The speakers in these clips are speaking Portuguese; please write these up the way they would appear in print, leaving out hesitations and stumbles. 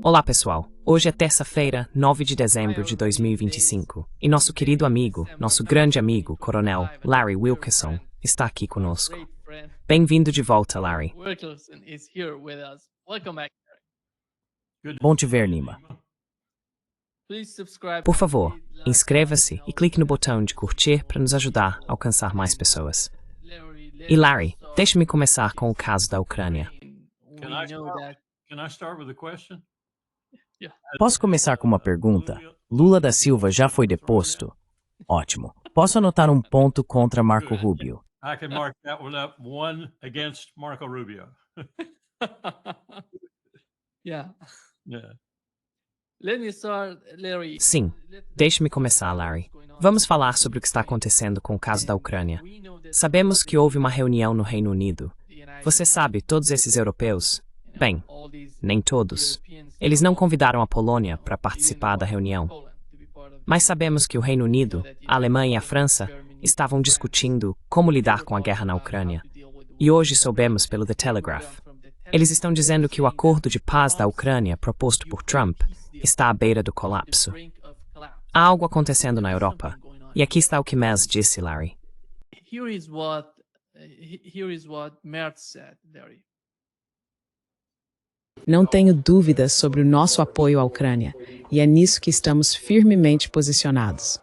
Olá, pessoal. Hoje é terça-feira, 9 de dezembro de 2025, e nosso querido amigo, nosso grande amigo, Coronel Larry Wilkerson, está aqui conosco. Bem-vindo de volta, Larry. Bom te ver, Nima. Por favor, inscreva-se e clique no botão de curtir para nos ajudar a alcançar mais pessoas. E Larry, deixe-me começar com o caso da Ucrânia. Posso começar com uma pergunta? Lula da Silva já foi deposto? Ótimo. Posso anotar um ponto contra Marco Rubio? I can mark that one up, one against Marco Rubio. Yeah. Yeah. Let me start, Larry. Sim, deixe-me começar, Larry. Vamos falar sobre o que está acontecendo com o caso da Ucrânia. Sabemos que houve uma reunião no Reino Unido. Você sabe, todos esses europeus... Bem, nem todos. Eles não convidaram a Polônia para participar da reunião. Mas sabemos que o Reino Unido, a Alemanha e a França estavam discutindo como lidar com a guerra na Ucrânia. E hoje soubemos pelo The Telegraph. Eles estão dizendo que o acordo de paz da Ucrânia proposto por Trump está à beira do colapso. Há algo acontecendo na Europa. E aqui está o que Merz disse, Larry. Here is what Merz said, Larry. Não tenho dúvidas sobre o nosso apoio à Ucrânia, e é nisso que estamos firmemente posicionados.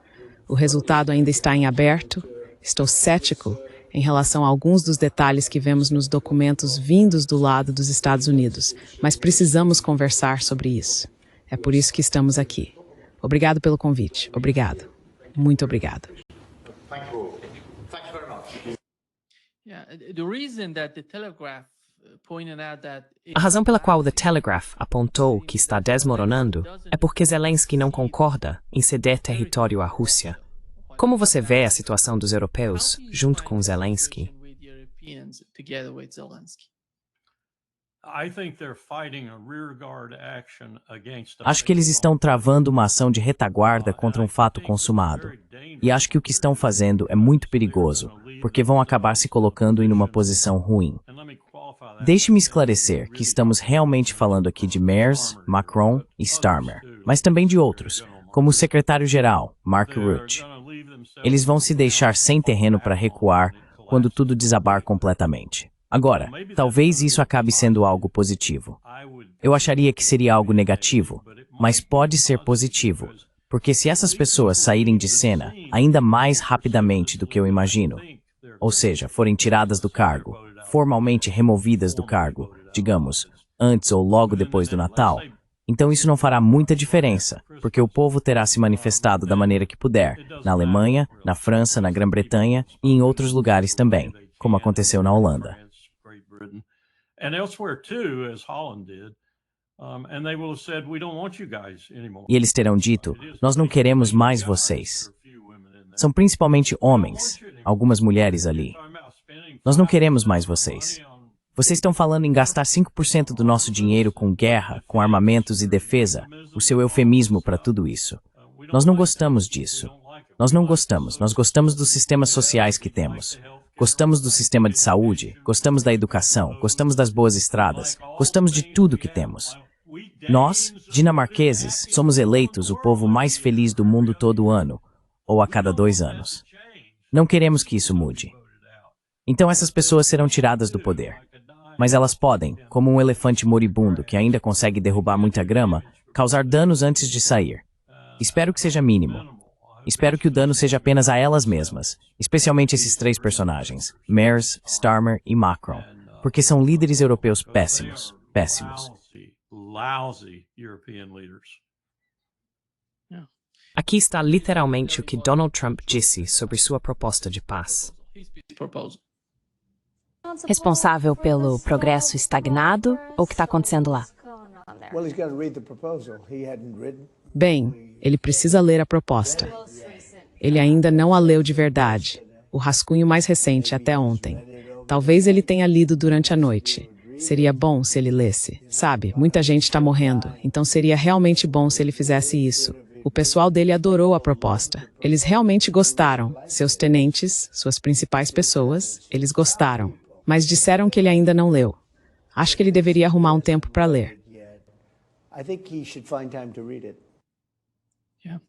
O resultado ainda está em aberto. Estou cético em relação a alguns dos detalhes que vemos nos documentos vindos do lado dos Estados Unidos, mas precisamos conversar sobre isso. É por isso que estamos aqui. Obrigado pelo convite. Obrigado. Muito obrigado. Thank you. Thank you very much. Yeah, the reason that the Telegraph pointed out that A razão pela qual o The Telegraph apontou que está desmoronando é porque Zelensky não concorda em ceder território à Rússia. Como você vê a situação dos europeus junto com Zelensky? I think they're fighting a rearguard action against the Acho que eles estão travando uma ação de retaguarda contra um fato consumado. E acho que o que estão fazendo é muito perigoso, porque vão acabar se colocando em uma posição ruim. And let me qualify that. Deixe-me esclarecer que estamos realmente falando aqui de Merz, Macron e Starmer, mas também de outros, como o secretário-geral, Mark Rutte. Eles vão se deixar sem terreno para recuar quando tudo desabar completamente. Agora, talvez isso acabe sendo algo positivo. Eu acharia que seria algo negativo, mas pode ser positivo, porque se essas pessoas saírem de cena ainda mais rapidamente do que eu imagino, ou seja, forem tiradas do cargo, formalmente removidas do cargo, digamos, antes ou logo depois do Natal, então isso não fará muita diferença, porque o povo terá se manifestado da maneira que puder, na Alemanha, na França, na Grã-Bretanha e em outros lugares também, como aconteceu na Holanda. Great Britain and elsewhere too, as Holland did. And they will have said, we don't want you guys anymore. E eles terão dito, nós não queremos mais vocês. São principalmente homens, algumas mulheres ali. Nós não queremos mais vocês. Vocês estão falando em gastar 5% do nosso dinheiro com guerra, com armamentos e defesa, o seu eufemismo para tudo isso. Nós não gostamos disso. Nós não gostamos. Nós gostamos dos sistemas sociais que temos. Gostamos do sistema de saúde, gostamos da educação, gostamos das boas estradas, gostamos de tudo que temos. Nós, dinamarqueses, somos eleitos o povo mais feliz do mundo todo ano, ou a cada 2 anos. Não queremos que isso mude. Então essas pessoas serão tiradas do poder. Mas elas podem, como um elefante moribundo que ainda consegue derrubar muita grama, causar danos antes de sair. Espero que seja mínimo. Espero que o dano seja apenas a elas mesmas, especialmente esses 3 personagens, Merz, Starmer e Macron, porque são líderes europeus péssimos, péssimos. Lousy European leaders. Aqui está literalmente o que Donald Trump disse sobre sua proposta de paz. Responsável pelo progresso estagnado ou o que está acontecendo lá? Well, he's got to read the proposal. He hadn't written. Bem, ele precisa ler a proposta. Ele ainda não a leu de verdade. O rascunho mais recente, até ontem. Talvez ele tenha lido durante a noite. Seria bom se ele lesse. Sabe, muita gente está morrendo, então seria realmente bom se ele fizesse isso. O pessoal dele adorou a proposta. Eles realmente gostaram. Seus tenentes, suas principais pessoas, eles gostaram. Mas disseram que ele ainda não leu. Acho que ele deveria arrumar um tempo para ler. I think he should find time to read it. Yeah.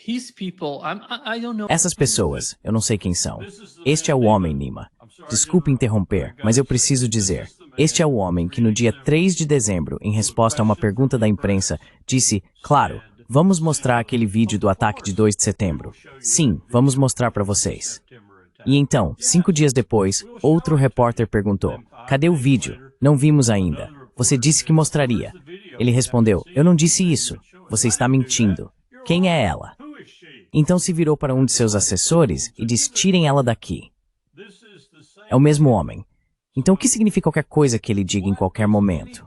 His people, I don't know. Essas pessoas, eu não sei quem são. Este é o homem, Nima. Desculpe interromper, mas eu preciso dizer. Este é o homem que no dia 3 de dezembro, em resposta a uma pergunta da imprensa, disse, claro, vamos mostrar aquele vídeo do ataque de 2 de setembro. Sim, vamos mostrar para vocês. E então, 5 dias depois, outro repórter perguntou, cadê o vídeo? Não vimos ainda. Você disse que mostraria. Ele respondeu, eu não disse isso. Você está mentindo. Quem é ela? Então se virou para um de seus assessores e disse, tirem ela daqui. É o mesmo homem. Então o que significa qualquer coisa que ele diga em qualquer momento?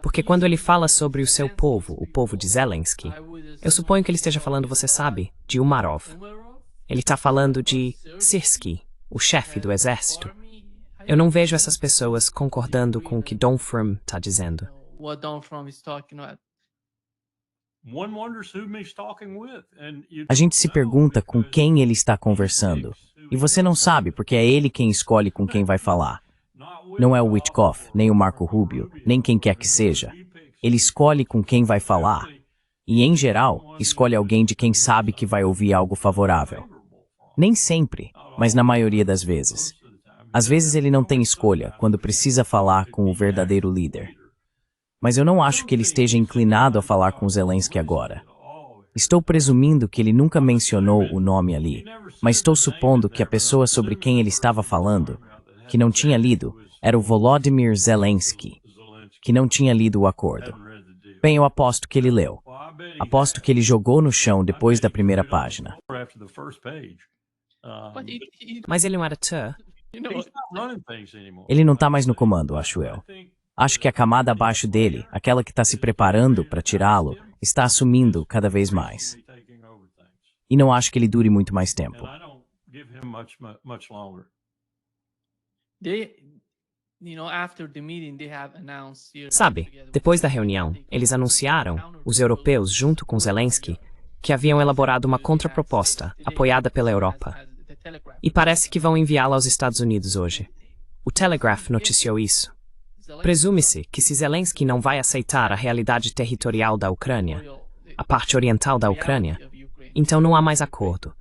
Porque quando ele fala sobre o seu povo, o povo de Zelensky, eu suponho que ele esteja falando, você sabe, de Umarov. Ele está falando de Syrskyi, o chefe do exército. Eu não vejo essas pessoas concordando com o que Don Frum está dizendo. A gente se pergunta com quem ele está conversando. E você não sabe, porque é ele quem escolhe com quem vai falar. Não é o Witkoff, nem o Marco Rubio, nem quem quer que seja. Ele escolhe com quem vai falar. E, em geral, escolhe alguém de quem sabe que vai ouvir algo favorável. Nem sempre, mas na maioria das vezes. Às vezes ele não tem escolha quando precisa falar com o verdadeiro líder. Mas eu não acho que ele esteja inclinado a falar com Zelensky agora. Estou presumindo que ele nunca mencionou o nome ali, mas estou supondo que a pessoa sobre quem ele estava falando, que não tinha lido, era o Volodymyr Zelensky, que não tinha lido o acordo. Bem, eu aposto que ele leu. Aposto que ele jogou no chão depois da primeira página. Mas ele é um editor. Ele não está mais no comando, acho eu. Acho que a camada abaixo dele, aquela que está se preparando para tirá-lo, está assumindo cada vez mais. E não acho que ele dure muito mais tempo. Sabe, depois da reunião, eles anunciaram, os europeus junto com Zelensky, que haviam elaborado uma contraproposta, apoiada pela Europa. E parece que vão enviá-la aos Estados Unidos hoje. O Telegraph noticiou isso. Presume-se que se Zelensky não vai aceitar a realidade territorial da Ucrânia, a parte oriental da Ucrânia, então não há mais acordo.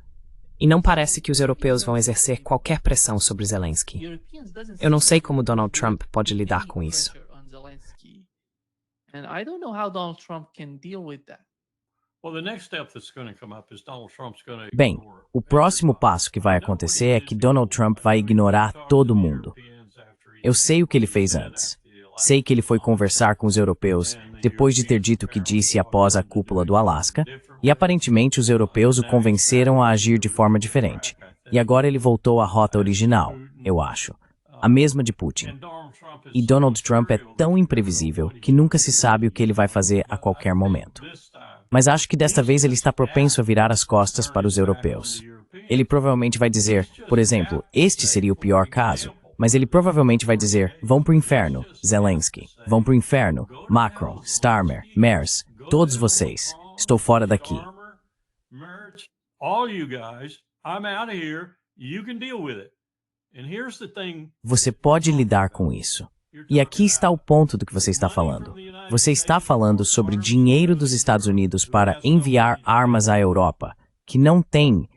E não parece que os europeus vão exercer qualquer pressão sobre Zelensky. Eu não sei como Donald Trump pode lidar com isso. Bem, o próximo passo que vai acontecer é que Donald Trump vai ignorar todo mundo. Eu sei o que ele fez antes. Sei que ele foi conversar com os europeus depois de ter dito o que disse após a cúpula do Alasca, e aparentemente os europeus o convenceram a agir de forma diferente. E agora ele voltou à rota original, eu acho. A mesma de Putin. E Donald Trump é tão imprevisível que nunca se sabe o que ele vai fazer a qualquer momento. Mas acho que desta vez ele está propenso a virar as costas para os europeus. Ele provavelmente vai dizer, por exemplo, este seria o pior caso. Mas ele provavelmente vai dizer, vão pro inferno, Zelensky. Vão pro inferno, Macron, Starmer, Merz, todos vocês. Estou fora daqui. Você pode lidar com isso. E aqui está o ponto do que você está falando. Você está falando sobre dinheiro dos Estados Unidos para enviar armas à Europa, que não tem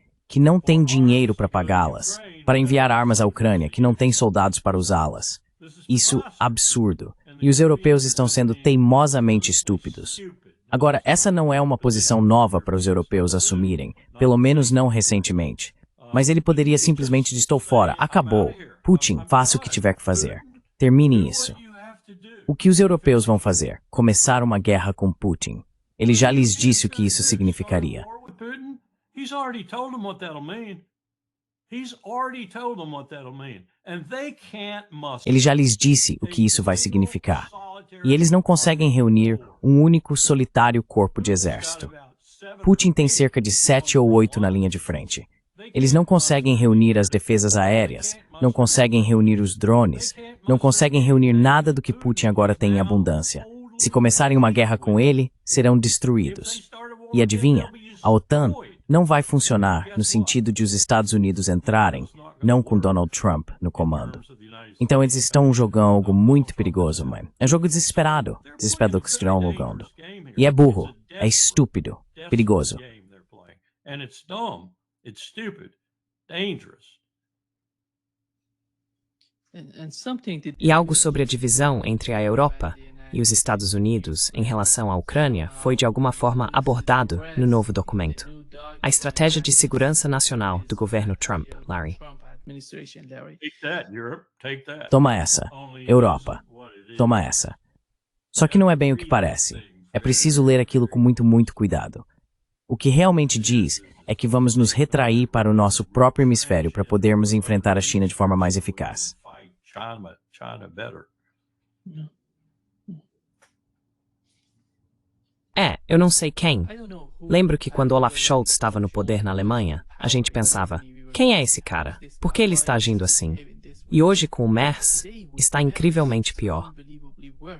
dinheiro para pagá-las, para enviar armas à Ucrânia, que não tem soldados para usá-las. Isso absurdo. E os europeus estão sendo teimosamente estúpidos. Agora, essa não é uma posição nova para os europeus assumirem, pelo menos não recentemente. Mas ele poderia simplesmente dizer, estou fora, acabou. Putin, faça o que tiver que fazer. Termine isso. O que os europeus vão fazer? Começar uma guerra com Putin. Ele já lhes disse o que isso significaria. Ele já lhes disse o que isso vai significar. E eles não conseguem reunir um único solitário corpo de exército. Putin tem cerca de 7 ou 8 na linha de frente. Eles não conseguem reunir as defesas aéreas, não conseguem reunir os drones, não conseguem reunir nada do que Putin agora tem em abundância. Se começarem uma guerra com ele, serão destruídos. E adivinha, a OTAN não vai funcionar no sentido de os Estados Unidos entrarem, não com Donald Trump no comando. Então eles estão jogando algo muito perigoso, mãe. É um jogo desesperado que estão jogando. E é burro, é estúpido, perigoso. And it's dumb, it's stupid, dangerous. E algo sobre a divisão entre a Europa e os Estados Unidos em relação à Ucrânia foi de alguma forma abordado no novo documento. A estratégia de segurança nacional do governo Trump, Larry. Take that, Europe, take that. Toma essa, Europa. Toma essa. Só que não é bem o que parece. É preciso ler aquilo com muito cuidado. O que realmente diz é que vamos nos retrair para o nosso próprio hemisfério para podermos enfrentar a China de forma mais eficaz. China better. Eu não sei quem. Lembro que quando Olaf Scholz estava no poder na Alemanha, a gente pensava, quem é esse cara? Por que ele está agindo assim? E hoje com o Merz, está incrivelmente pior.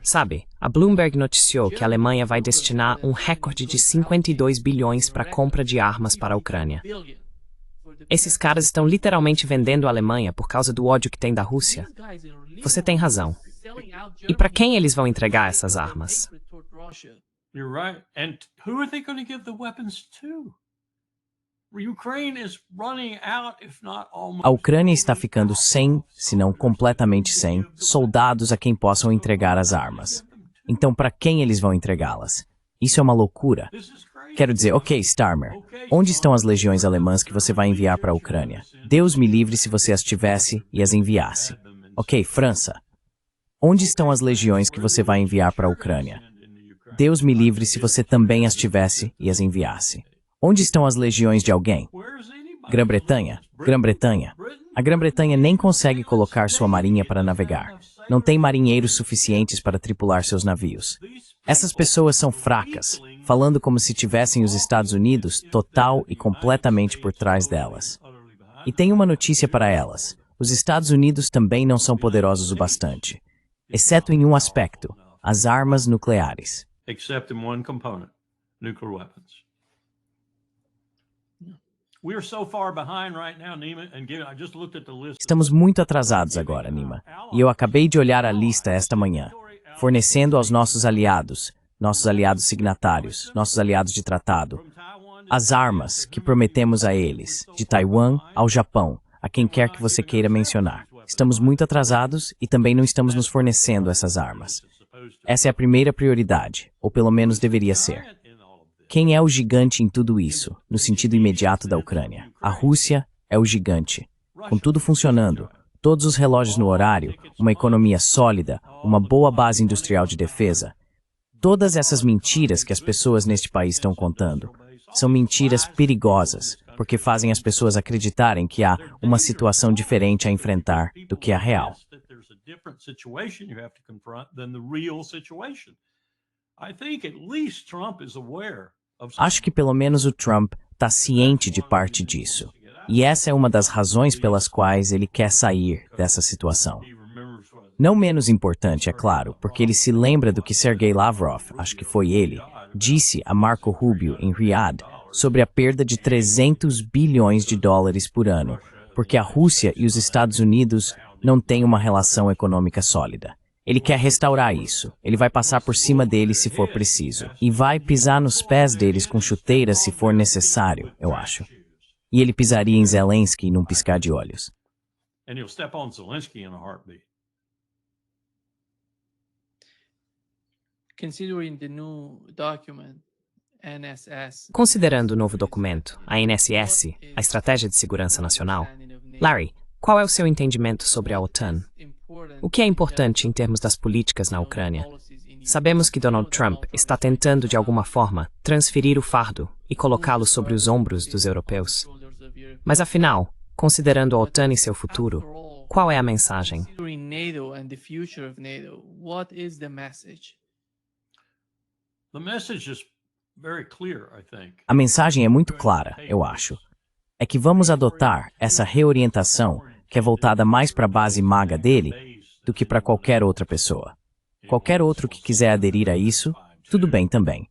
Sabe, a Bloomberg noticiou que a Alemanha vai destinar um recorde de 52 bilhões para a compra de armas para a Ucrânia. Esses caras estão literalmente vendendo a Alemanha por causa do ódio que tem da Rússia. Você tem razão. E para quem eles vão entregar essas armas? You're right. And who are they going to give the weapons to? Ukraine is running out, if not almost. A Ucrânia está ficando sem, se não completamente sem, soldados a quem possam entregar as armas. Então, para quem eles vão entregá-las? Isso é uma loucura. Quero dizer, ok, Starmer, onde estão as legiões alemãs que você vai enviar para a Ucrânia? Deus me livre se você as tivesse e as enviasse. Ok, França, onde estão as legiões que você vai enviar para a Ucrânia? Deus me livre se você também as tivesse e as enviasse. Onde estão as legiões de alguém? Grã-Bretanha. Grã-Bretanha. A Grã-Bretanha nem consegue colocar sua marinha para navegar. Não tem marinheiros suficientes para tripular seus navios. Essas pessoas são fracas, falando como se tivessem os Estados Unidos total e completamente por trás delas. E tem uma notícia para elas. Os Estados Unidos também não são poderosos o bastante. Exceto em um aspecto, as armas nucleares. Except in one component, nuclear weapons. We are so far behind right now, Nima, and I just looked at the list. Estamos muito atrasados agora, Nima. E eu acabei de olhar a lista esta manhã, fornecendo aos nossos aliados signatários, nossos aliados de tratado, as armas que prometemos a eles, de Taiwan ao Japão, a quem quer que você queira mencionar. Estamos muito atrasados e também não estamos nos fornecendo essas armas. Essa é a primeira prioridade, ou pelo menos deveria ser. Quem é o gigante em tudo isso, no sentido imediato da Ucrânia? A Rússia é o gigante. Com tudo funcionando, todos os relógios no horário, uma economia sólida, uma boa base industrial de defesa. Todas essas mentiras que as pessoas neste país estão contando são mentiras perigosas, porque fazem as pessoas acreditarem que há uma situação diferente a enfrentar do que a real. Different situation you have to confront than the real situation. I think at least Trump is aware of. Acho que pelo menos o Trump está ciente de parte disso. E essa é uma das razões pelas quais ele quer sair dessa situação. Não menos importante, é claro, porque ele se lembra do que Sergei Lavrov, acho que foi ele, disse a Marco Rubio em Riyadh sobre a perda de 300 bilhões de dólares por ano, porque a Rússia e os Estados Unidos não têm uma relação econômica sólida. Ele quer restaurar isso. Ele vai passar por cima deles se for preciso. E vai pisar nos pés deles com chuteiras se for necessário, eu acho. E ele pisaria em Zelensky num piscar de olhos. And he'll step on Zelensky in a heartbeat. Considering the new document, NSS. Considerando o novo documento, a NSS, a Estratégia de Segurança Nacional, Larry, qual é o seu entendimento sobre a OTAN? O que é importante em termos das políticas na Ucrânia? Sabemos que Donald Trump está tentando, de alguma forma, transferir o fardo e colocá-lo sobre os ombros dos europeus. Mas afinal, considerando a OTAN e seu futuro, qual é a mensagem? A mensagem é muito clara, eu acho. É que vamos adotar essa reorientação que é voltada mais para a base maga dele do que para qualquer outra pessoa. Qualquer outro que quiser aderir a isso, tudo bem também.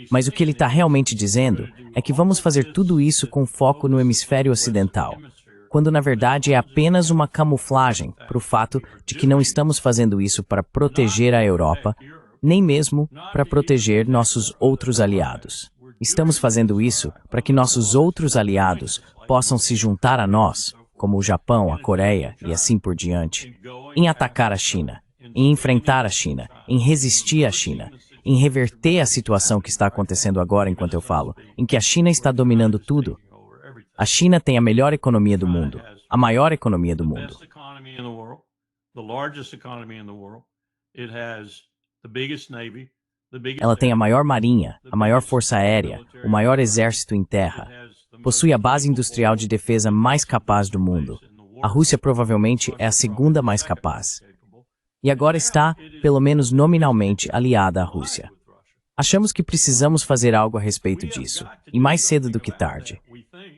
Mas o que ele está realmente dizendo é que vamos fazer tudo isso com foco no hemisfério ocidental, quando na verdade é apenas uma camuflagem para o fato de que não estamos fazendo isso para proteger a Europa, nem mesmo para proteger nossos outros aliados. Estamos fazendo isso para que nossos outros aliados possam se juntar a nós, como o Japão, a Coreia e assim por diante, em atacar a China, em enfrentar a China, em resistir à China, em reverter a situação que está acontecendo agora enquanto eu falo, em que a China está dominando tudo. A China tem a melhor economia do mundo, a maior economia do mundo. Ela tem a maior marinha, a maior força aérea, o maior exército em terra. Possui a base industrial de defesa mais capaz do mundo. A Rússia provavelmente é a segunda mais capaz. E agora está, pelo menos nominalmente, aliada à Rússia. Achamos que precisamos fazer algo a respeito disso, e mais cedo do que tarde.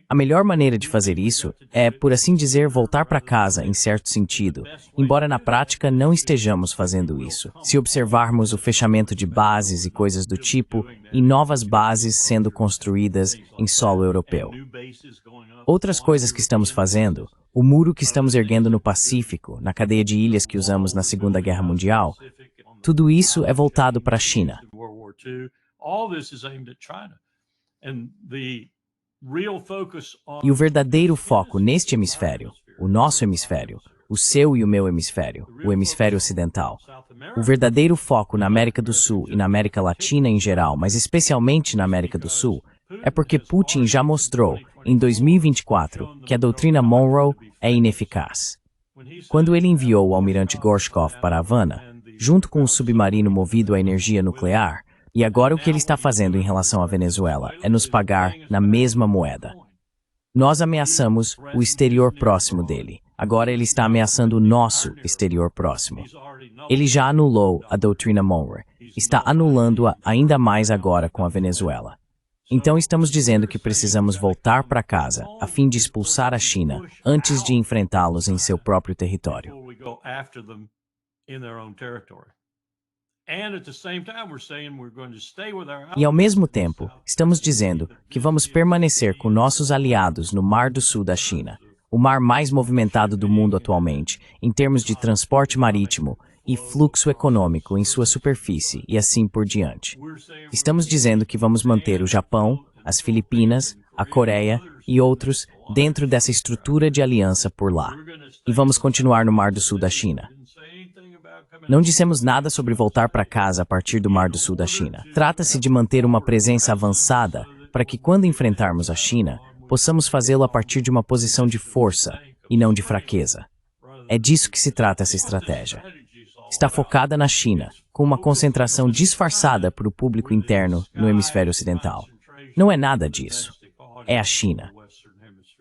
A melhor maneira de fazer isso é, por assim dizer, voltar para casa, em certo sentido, embora na prática não estejamos fazendo isso. Se observarmos o fechamento de bases e coisas do tipo, e novas bases sendo construídas em solo europeu. Outras coisas que estamos fazendo, o muro que estamos erguendo no Pacífico, na cadeia de ilhas que usamos na Segunda Guerra Mundial, tudo isso é voltado para a China. E o verdadeiro foco neste hemisfério, o nosso hemisfério, o seu e o meu hemisfério, o hemisfério ocidental, o verdadeiro foco na América do Sul e na América Latina em geral, mas especialmente na América do Sul, é porque Putin já mostrou, em 2024, que a doutrina Monroe é ineficaz. Quando ele enviou o almirante Gorshkov para Havana, junto com um submarino movido a energia nuclear, e agora o que ele está fazendo em relação à Venezuela é nos pagar na mesma moeda. Nós ameaçamos o exterior próximo dele. Agora ele está ameaçando o nosso exterior próximo. Ele já anulou a doutrina Monroe. Está anulando-a ainda mais agora com a Venezuela. Então estamos dizendo que precisamos voltar para casa a fim de expulsar a China antes de enfrentá-los em seu próprio território. E ao mesmo tempo, estamos dizendo que vamos permanecer com nossos aliados no Mar do Sul da China, o mar mais movimentado do mundo atualmente, em termos de transporte marítimo e fluxo econômico em sua superfície e assim por diante. Estamos dizendo que vamos manter o Japão, as Filipinas, a Coreia e outros dentro dessa estrutura de aliança por lá. E vamos continuar no Mar do Sul da China. Não dissemos nada sobre voltar para casa a partir do Mar do Sul da China. Trata-se de manter uma presença avançada para que, quando enfrentarmos a China, possamos fazê-lo a partir de uma posição de força e não de fraqueza. É disso que se trata essa estratégia. Está focada na China, com uma concentração disfarçada para o público interno no hemisfério ocidental. Não é nada disso. É a China.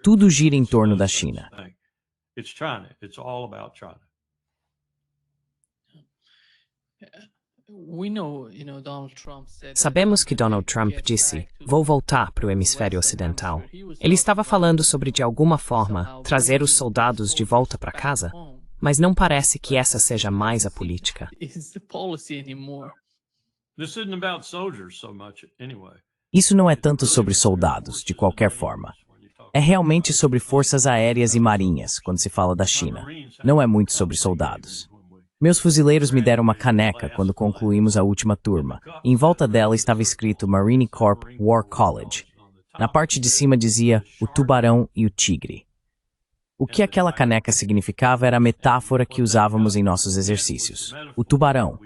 Tudo gira em torno da China. Sabemos que Donald Trump disse, vou voltar para o hemisfério ocidental. Ele estava falando sobre, de alguma forma, trazer os soldados de volta para casa, mas não parece que essa seja mais a política. Isso não é tanto sobre soldados, de qualquer forma. É realmente sobre forças aéreas e marinhas, quando se fala da China. Não é muito sobre soldados. Meus fuzileiros me deram uma caneca quando concluímos a última turma, e em volta dela estava escrito Marine Corps War College. Na parte de cima dizia o tubarão e o tigre. O que aquela caneca significava era a metáfora que usávamos em nossos exercícios. O tubarão,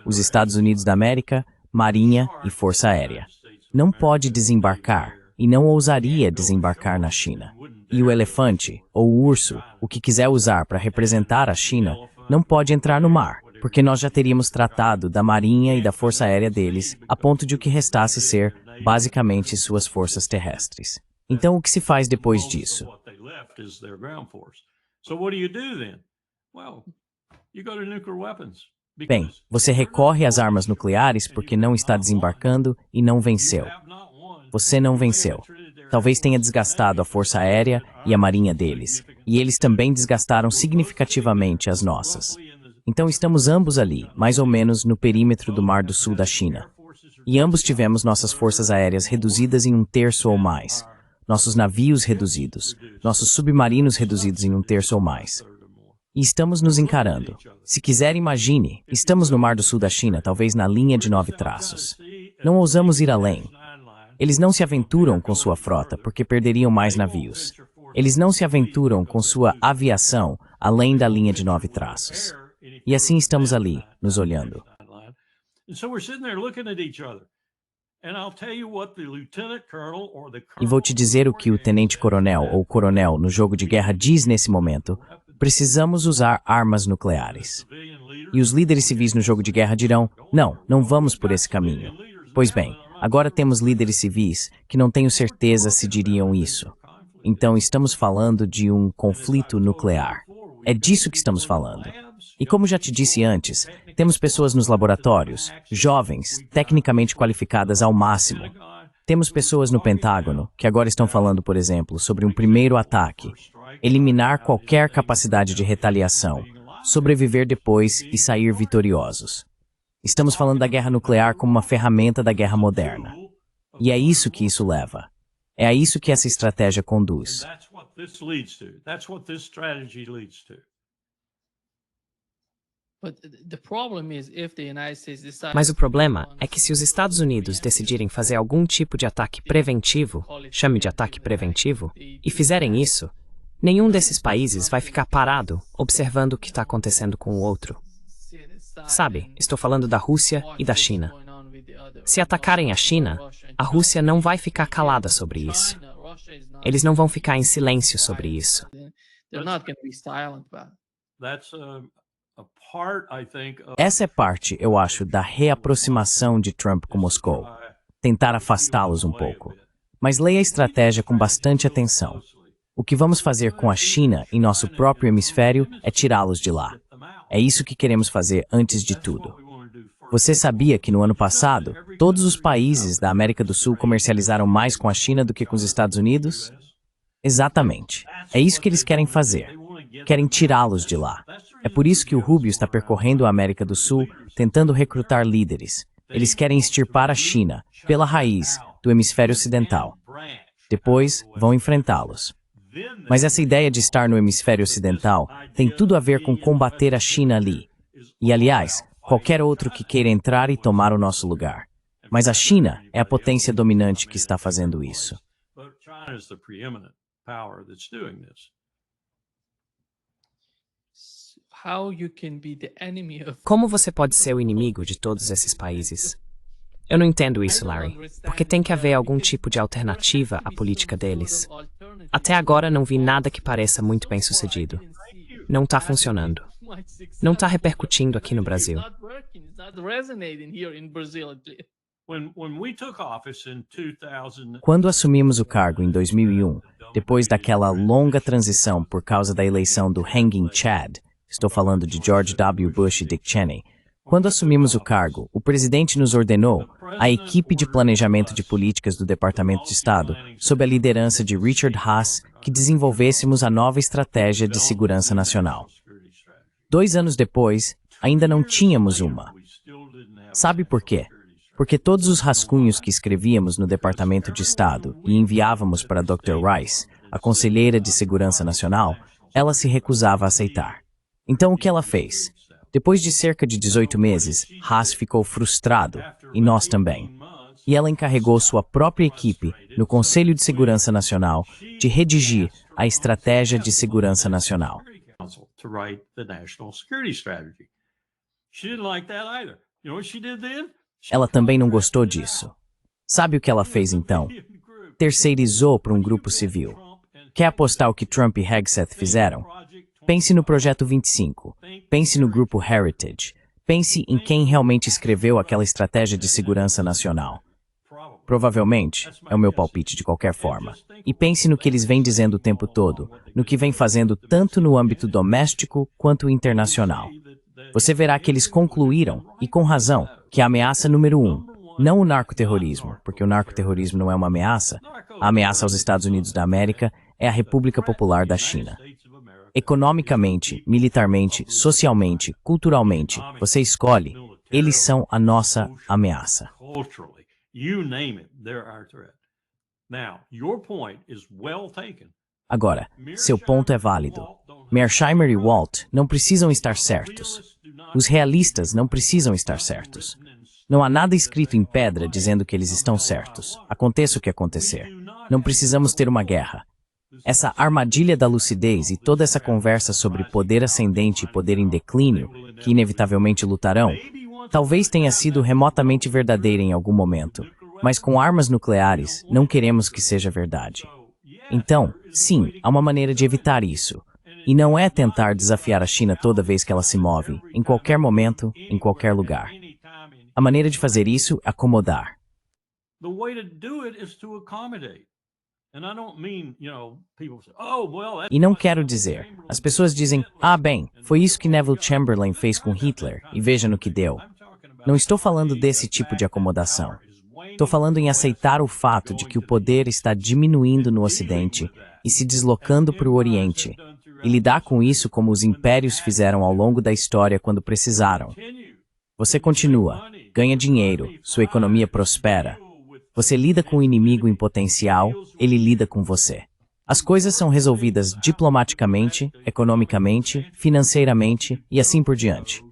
os Estados Unidos da América, Marinha e Força Aérea. Não pode desembarcar, e não ousaria desembarcar na China. E o elefante, ou o urso, o que quiser usar para representar a China, não pode entrar no mar, porque nós já teríamos tratado da marinha e da força aérea deles, a ponto de o que restasse ser, basicamente, suas forças terrestres. Então, o que se faz depois disso? Bem, você recorre às armas nucleares porque não está desembarcando e não venceu. Você não venceu. Talvez tenha desgastado a força aérea e a marinha deles, e eles também desgastaram significativamente as nossas. Então estamos ambos ali, mais ou menos no perímetro do Mar do Sul da China. E ambos tivemos nossas forças aéreas reduzidas em 1/3 ou mais. Nossos navios reduzidos. Nossos submarinos reduzidos em 1/3 ou mais. E estamos nos encarando. Se quiser, imagine, estamos no Mar do Sul da China, talvez na linha de 9 traços. Não ousamos ir além. Eles não se aventuram com sua frota, porque perderiam mais navios. Eles não se aventuram com sua aviação além da linha de 9 traços. E assim estamos ali, nos olhando. E vou te dizer o que o tenente-coronel ou coronel no jogo de guerra diz nesse momento. Precisamos usar armas nucleares. E os líderes civis no jogo de guerra dirão, não vamos por esse caminho. Pois bem, agora temos líderes civis que não tenho certeza se diriam isso. Então estamos falando de um conflito nuclear. É disso que estamos falando. E como já te disse antes, temos pessoas nos laboratórios, jovens, tecnicamente qualificadas ao máximo. Temos pessoas no Pentágono que agora estão falando, por exemplo, sobre um primeiro ataque, eliminar qualquer capacidade de retaliação, sobreviver depois e sair vitoriosos. Estamos falando da guerra nuclear como uma ferramenta da guerra moderna. E é isso que isso leva. É a isso que essa estratégia conduz. Mas o problema é que se os Estados Unidos decidirem fazer algum tipo de ataque preventivo, chame de ataque preventivo, e fizerem isso, nenhum desses países vai ficar parado observando o que está acontecendo com o outro. Sabe, estou falando da Rússia e da China. Se atacarem a China, a Rússia não vai ficar calada sobre isso. Eles não vão ficar em silêncio sobre isso. Essa é parte, eu acho, da reaproximação de Trump com Moscou. Tentar afastá-los um pouco. Mas leia a estratégia com bastante atenção. O que vamos fazer com a China em nosso próprio hemisfério é tirá-los de lá. É isso que queremos fazer antes de tudo. Você sabia que no ano passado, todos os países da América do Sul comercializaram mais com a China do que com os Estados Unidos? Exatamente. É isso que eles querem fazer. Querem tirá-los de lá. É por isso que o Rubio está percorrendo a América do Sul, tentando recrutar líderes. Eles querem extirpar a China, pela raiz, do hemisfério ocidental. Depois, vão enfrentá-los. Mas essa ideia de estar no hemisfério ocidental tem tudo a ver com combater a China ali. E, aliás, qualquer outro que queira entrar e tomar o nosso lugar. Mas a China é a potência dominante que está fazendo isso. Como você pode ser o inimigo de todos esses países? Eu não entendo isso, Larry, porque tem que haver algum tipo de alternativa à política deles. Até agora não vi nada que pareça muito bem sucedido. Não está funcionando. Não está repercutindo aqui no Brasil. Quando assumimos o cargo em 2001, depois daquela longa transição por causa da eleição do Hanging Chad, estou falando de George W. Bush e Dick Cheney, quando assumimos o cargo, o presidente nos ordenou, a equipe de planejamento de políticas do Departamento de Estado, sob a liderança de Richard Haass, que desenvolvêssemos a nova estratégia de segurança nacional. 2 anos depois, ainda não tínhamos uma. Sabe por quê? Porque todos os rascunhos que escrevíamos no Departamento de Estado e enviávamos para Dr. Rice, a conselheira de Segurança Nacional, ela se recusava a aceitar. Então o que ela fez? Depois de cerca de 18 meses, Haass ficou frustrado, e nós também. E ela encarregou sua própria equipe, no Conselho de Segurança Nacional, de redigir a Estratégia de Segurança Nacional. Ela também não gostou disso. Sabe o que ela fez então? Terceirizou para um grupo civil. Quer apostar o que Trump e Hegseth fizeram? Pense no Projeto 25. Pense no Grupo Heritage. Pense em quem realmente escreveu aquela estratégia de segurança nacional. Provavelmente, é o meu palpite de qualquer forma. E pense no que eles vêm dizendo o tempo todo, no que vem fazendo tanto no âmbito doméstico quanto internacional. Você verá que eles concluíram, e com razão, que a ameaça número 1, não o narcoterrorismo, porque o narcoterrorismo não é uma ameaça, a ameaça aos Estados Unidos da América é a República Popular da China. Economicamente, militarmente, socialmente, culturalmente, você escolhe, Eles são a nossa ameaça. Culturally, you name it, they're our threat. Now, your point is well taken. Agora, seu ponto é válido. Mearsheimer e Walt não precisam estar certos. Os realistas não precisam estar certos. Não há nada escrito em pedra dizendo que eles estão certos. Aconteça o que acontecer. Não precisamos ter uma guerra. Essa armadilha da lucidez e toda essa conversa sobre poder ascendente e poder em declínio, que inevitavelmente lutarão, talvez tenha sido remotamente verdadeira em algum momento, mas com armas nucleares, não queremos que seja verdade. Então, sim, há uma maneira de evitar isso. E não é tentar desafiar a China toda vez que ela se move, em qualquer momento, em qualquer lugar. A maneira de fazer isso é acomodar. The way to do it is to accommodate. And I don't mean, people say, oh, well, that's E não quero dizer, as pessoas dizem, ah bem, foi isso que Neville Chamberlain fez com Hitler, e veja no que deu. Não estou falando desse tipo de acomodação. Estou falando em aceitar o fato de que o poder está diminuindo no Ocidente e se deslocando para o Oriente, e lidar com isso como os impérios fizeram ao longo da história quando precisaram. Você continua, ganha dinheiro, sua economia prospera. Você lida com o inimigo em potencial, ele lida com você. As coisas são resolvidas diplomaticamente, economicamente, financeiramente e assim por diante.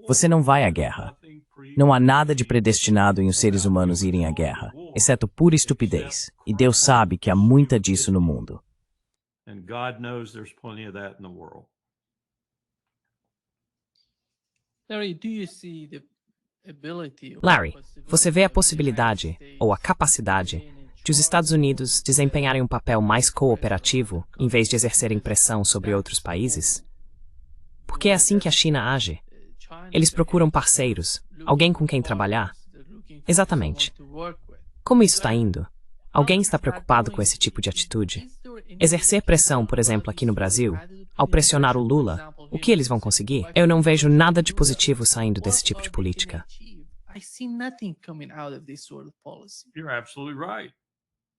Você não vai à guerra. Não há nada de predestinado em os seres humanos irem à guerra, exceto pura estupidez. E Deus sabe que há muita disso no mundo. And God knows there's plenty of that in the world. Larry, você vê a possibilidade, ou a capacidade, de os Estados Unidos desempenharem um papel mais cooperativo em vez de exercerem pressão sobre outros países? Porque é assim que a China age. Eles procuram parceiros, alguém com quem trabalhar. Exatamente. Como isso está indo? Alguém está preocupado com esse tipo de atitude? Exercer pressão, por exemplo, aqui no Brasil, ao pressionar o Lula, o que eles vão conseguir? Eu não vejo nada de positivo saindo desse tipo de política. You're absolutely right.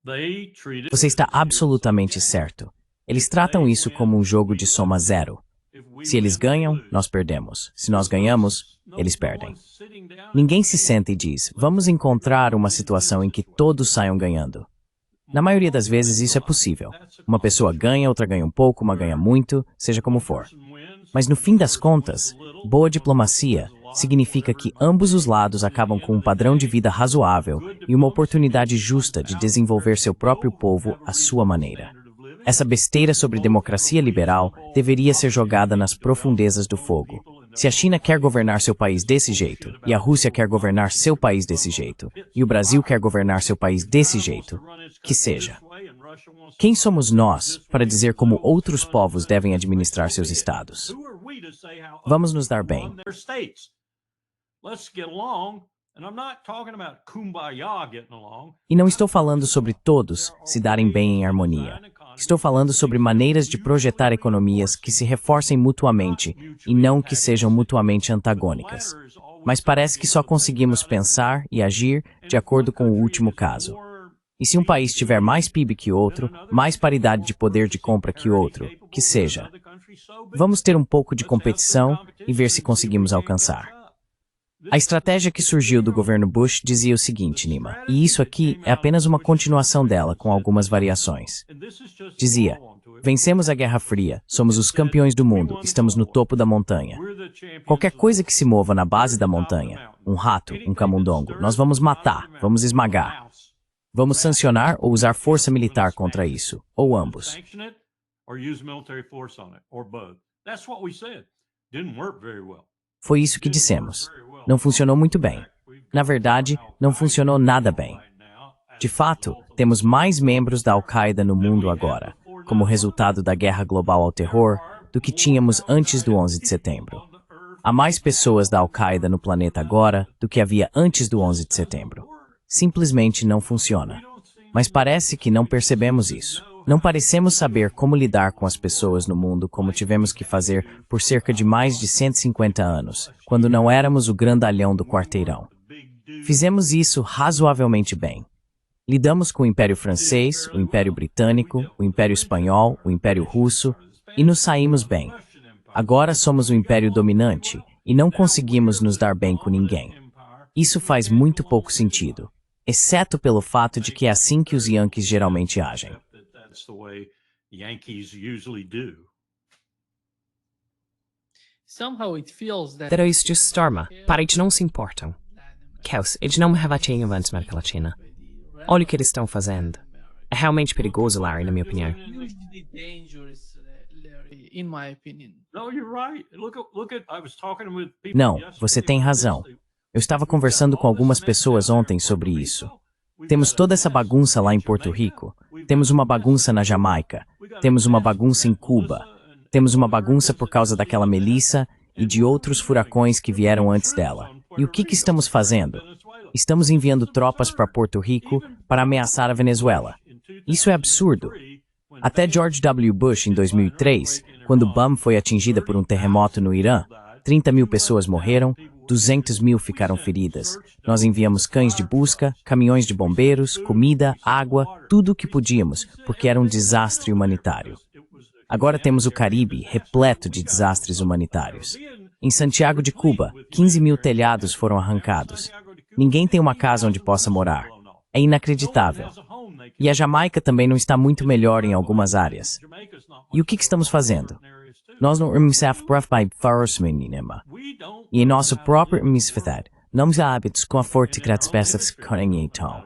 They treat it Você está absolutamente certo. Eles tratam isso como um jogo de soma zero. Se eles ganham, nós perdemos. Se nós ganhamos, eles perdem. Ninguém se senta e diz, vamos encontrar uma situação em que todos saiam ganhando. Na maioria das vezes isso é possível. Uma pessoa ganha, outra ganha um pouco, uma ganha muito, seja como for. Mas no fim das contas, boa diplomacia significa que ambos os lados acabam com um padrão de vida razoável e uma oportunidade justa de desenvolver seu próprio povo à sua maneira. Essa besteira sobre democracia liberal deveria ser jogada nas profundezas do fogo. Se a China quer governar seu país desse jeito, e a Rússia quer governar seu país desse jeito, e o Brasil quer governar seu país desse jeito, que seja. Quem somos nós para dizer como outros povos devem administrar seus estados? Vamos nos dar bem. E não estou falando sobre todos se darem bem em harmonia. Estou falando sobre maneiras de projetar economias que se reforcem mutuamente e não que sejam mutuamente antagônicas. Mas parece que só conseguimos pensar e agir de acordo com o último caso. E se um país tiver mais PIB que outro, mais paridade de poder de compra que outro, que seja. Vamos ter um pouco de competição e ver se conseguimos alcançar. A estratégia que surgiu do governo Bush dizia o seguinte, Nima, e isso aqui é apenas uma continuação dela com algumas variações. Dizia, vencemos a Guerra Fria, somos os campeões do mundo, estamos no topo da montanha. Qualquer coisa que se mova na base da montanha, um rato, um camundongo, nós vamos matar, vamos esmagar. Vamos sancionar ou usar força militar contra isso, ou ambos. Foi isso que dissemos. Não funcionou muito bem. Na verdade, não funcionou nada bem. De fato, temos mais membros da Al-Qaeda no mundo agora, como resultado da guerra global ao terror, do que tínhamos antes do 11 de setembro. Há mais pessoas da Al-Qaeda no planeta agora do que havia antes do 11 de setembro. Simplesmente não funciona. Mas parece que não percebemos isso. Não parecemos saber como lidar com as pessoas no mundo como tivemos que fazer por cerca de mais de 150 anos, quando não éramos o grandalhão do quarteirão. Fizemos isso razoavelmente bem. Lidamos com o Império Francês, o Império Britânico, o Império Espanhol, o Império Russo, e nos saímos bem. Agora somos o Império dominante, e não conseguimos nos dar bem com ninguém. Isso faz muito pouco sentido, exceto pelo fato de que é assim que os Yankees geralmente agem. Pero isso just storma. Para, eles não se importam. Kels, eles não me rebatem antes da América Latina. Olha o que eles estão fazendo. É realmente perigoso, Larry, na minha opinião. Não, você tem razão. Eu estava conversando com algumas pessoas ontem sobre isso. Temos toda essa bagunça lá em Porto Rico. Temos uma bagunça na Jamaica. Temos uma bagunça em Cuba. Temos uma bagunça por causa daquela Melissa e de outros furacões que vieram antes dela. E o que estamos fazendo? Estamos enviando tropas para Porto Rico para ameaçar a Venezuela. Isso é absurdo. Até George W. Bush, em 2003, quando BAM foi atingida por um terremoto no Irã, 30 mil pessoas morreram, 200 mil ficaram feridas. Nós enviamos cães de busca, caminhões de bombeiros, comida, água, tudo o que podíamos, porque era um desastre humanitário. Agora temos o Caribe repleto de desastres humanitários. Em Santiago de Cuba, 15 mil telhados foram arrancados. Ninguém tem uma casa onde possa morar. É inacreditável. E a Jamaica também não está muito melhor em algumas áreas. E o que estamos fazendo? Nós não MSF by Farosminima. E em nosso próprio MSFED, não nos hábitos com a forte espécies então.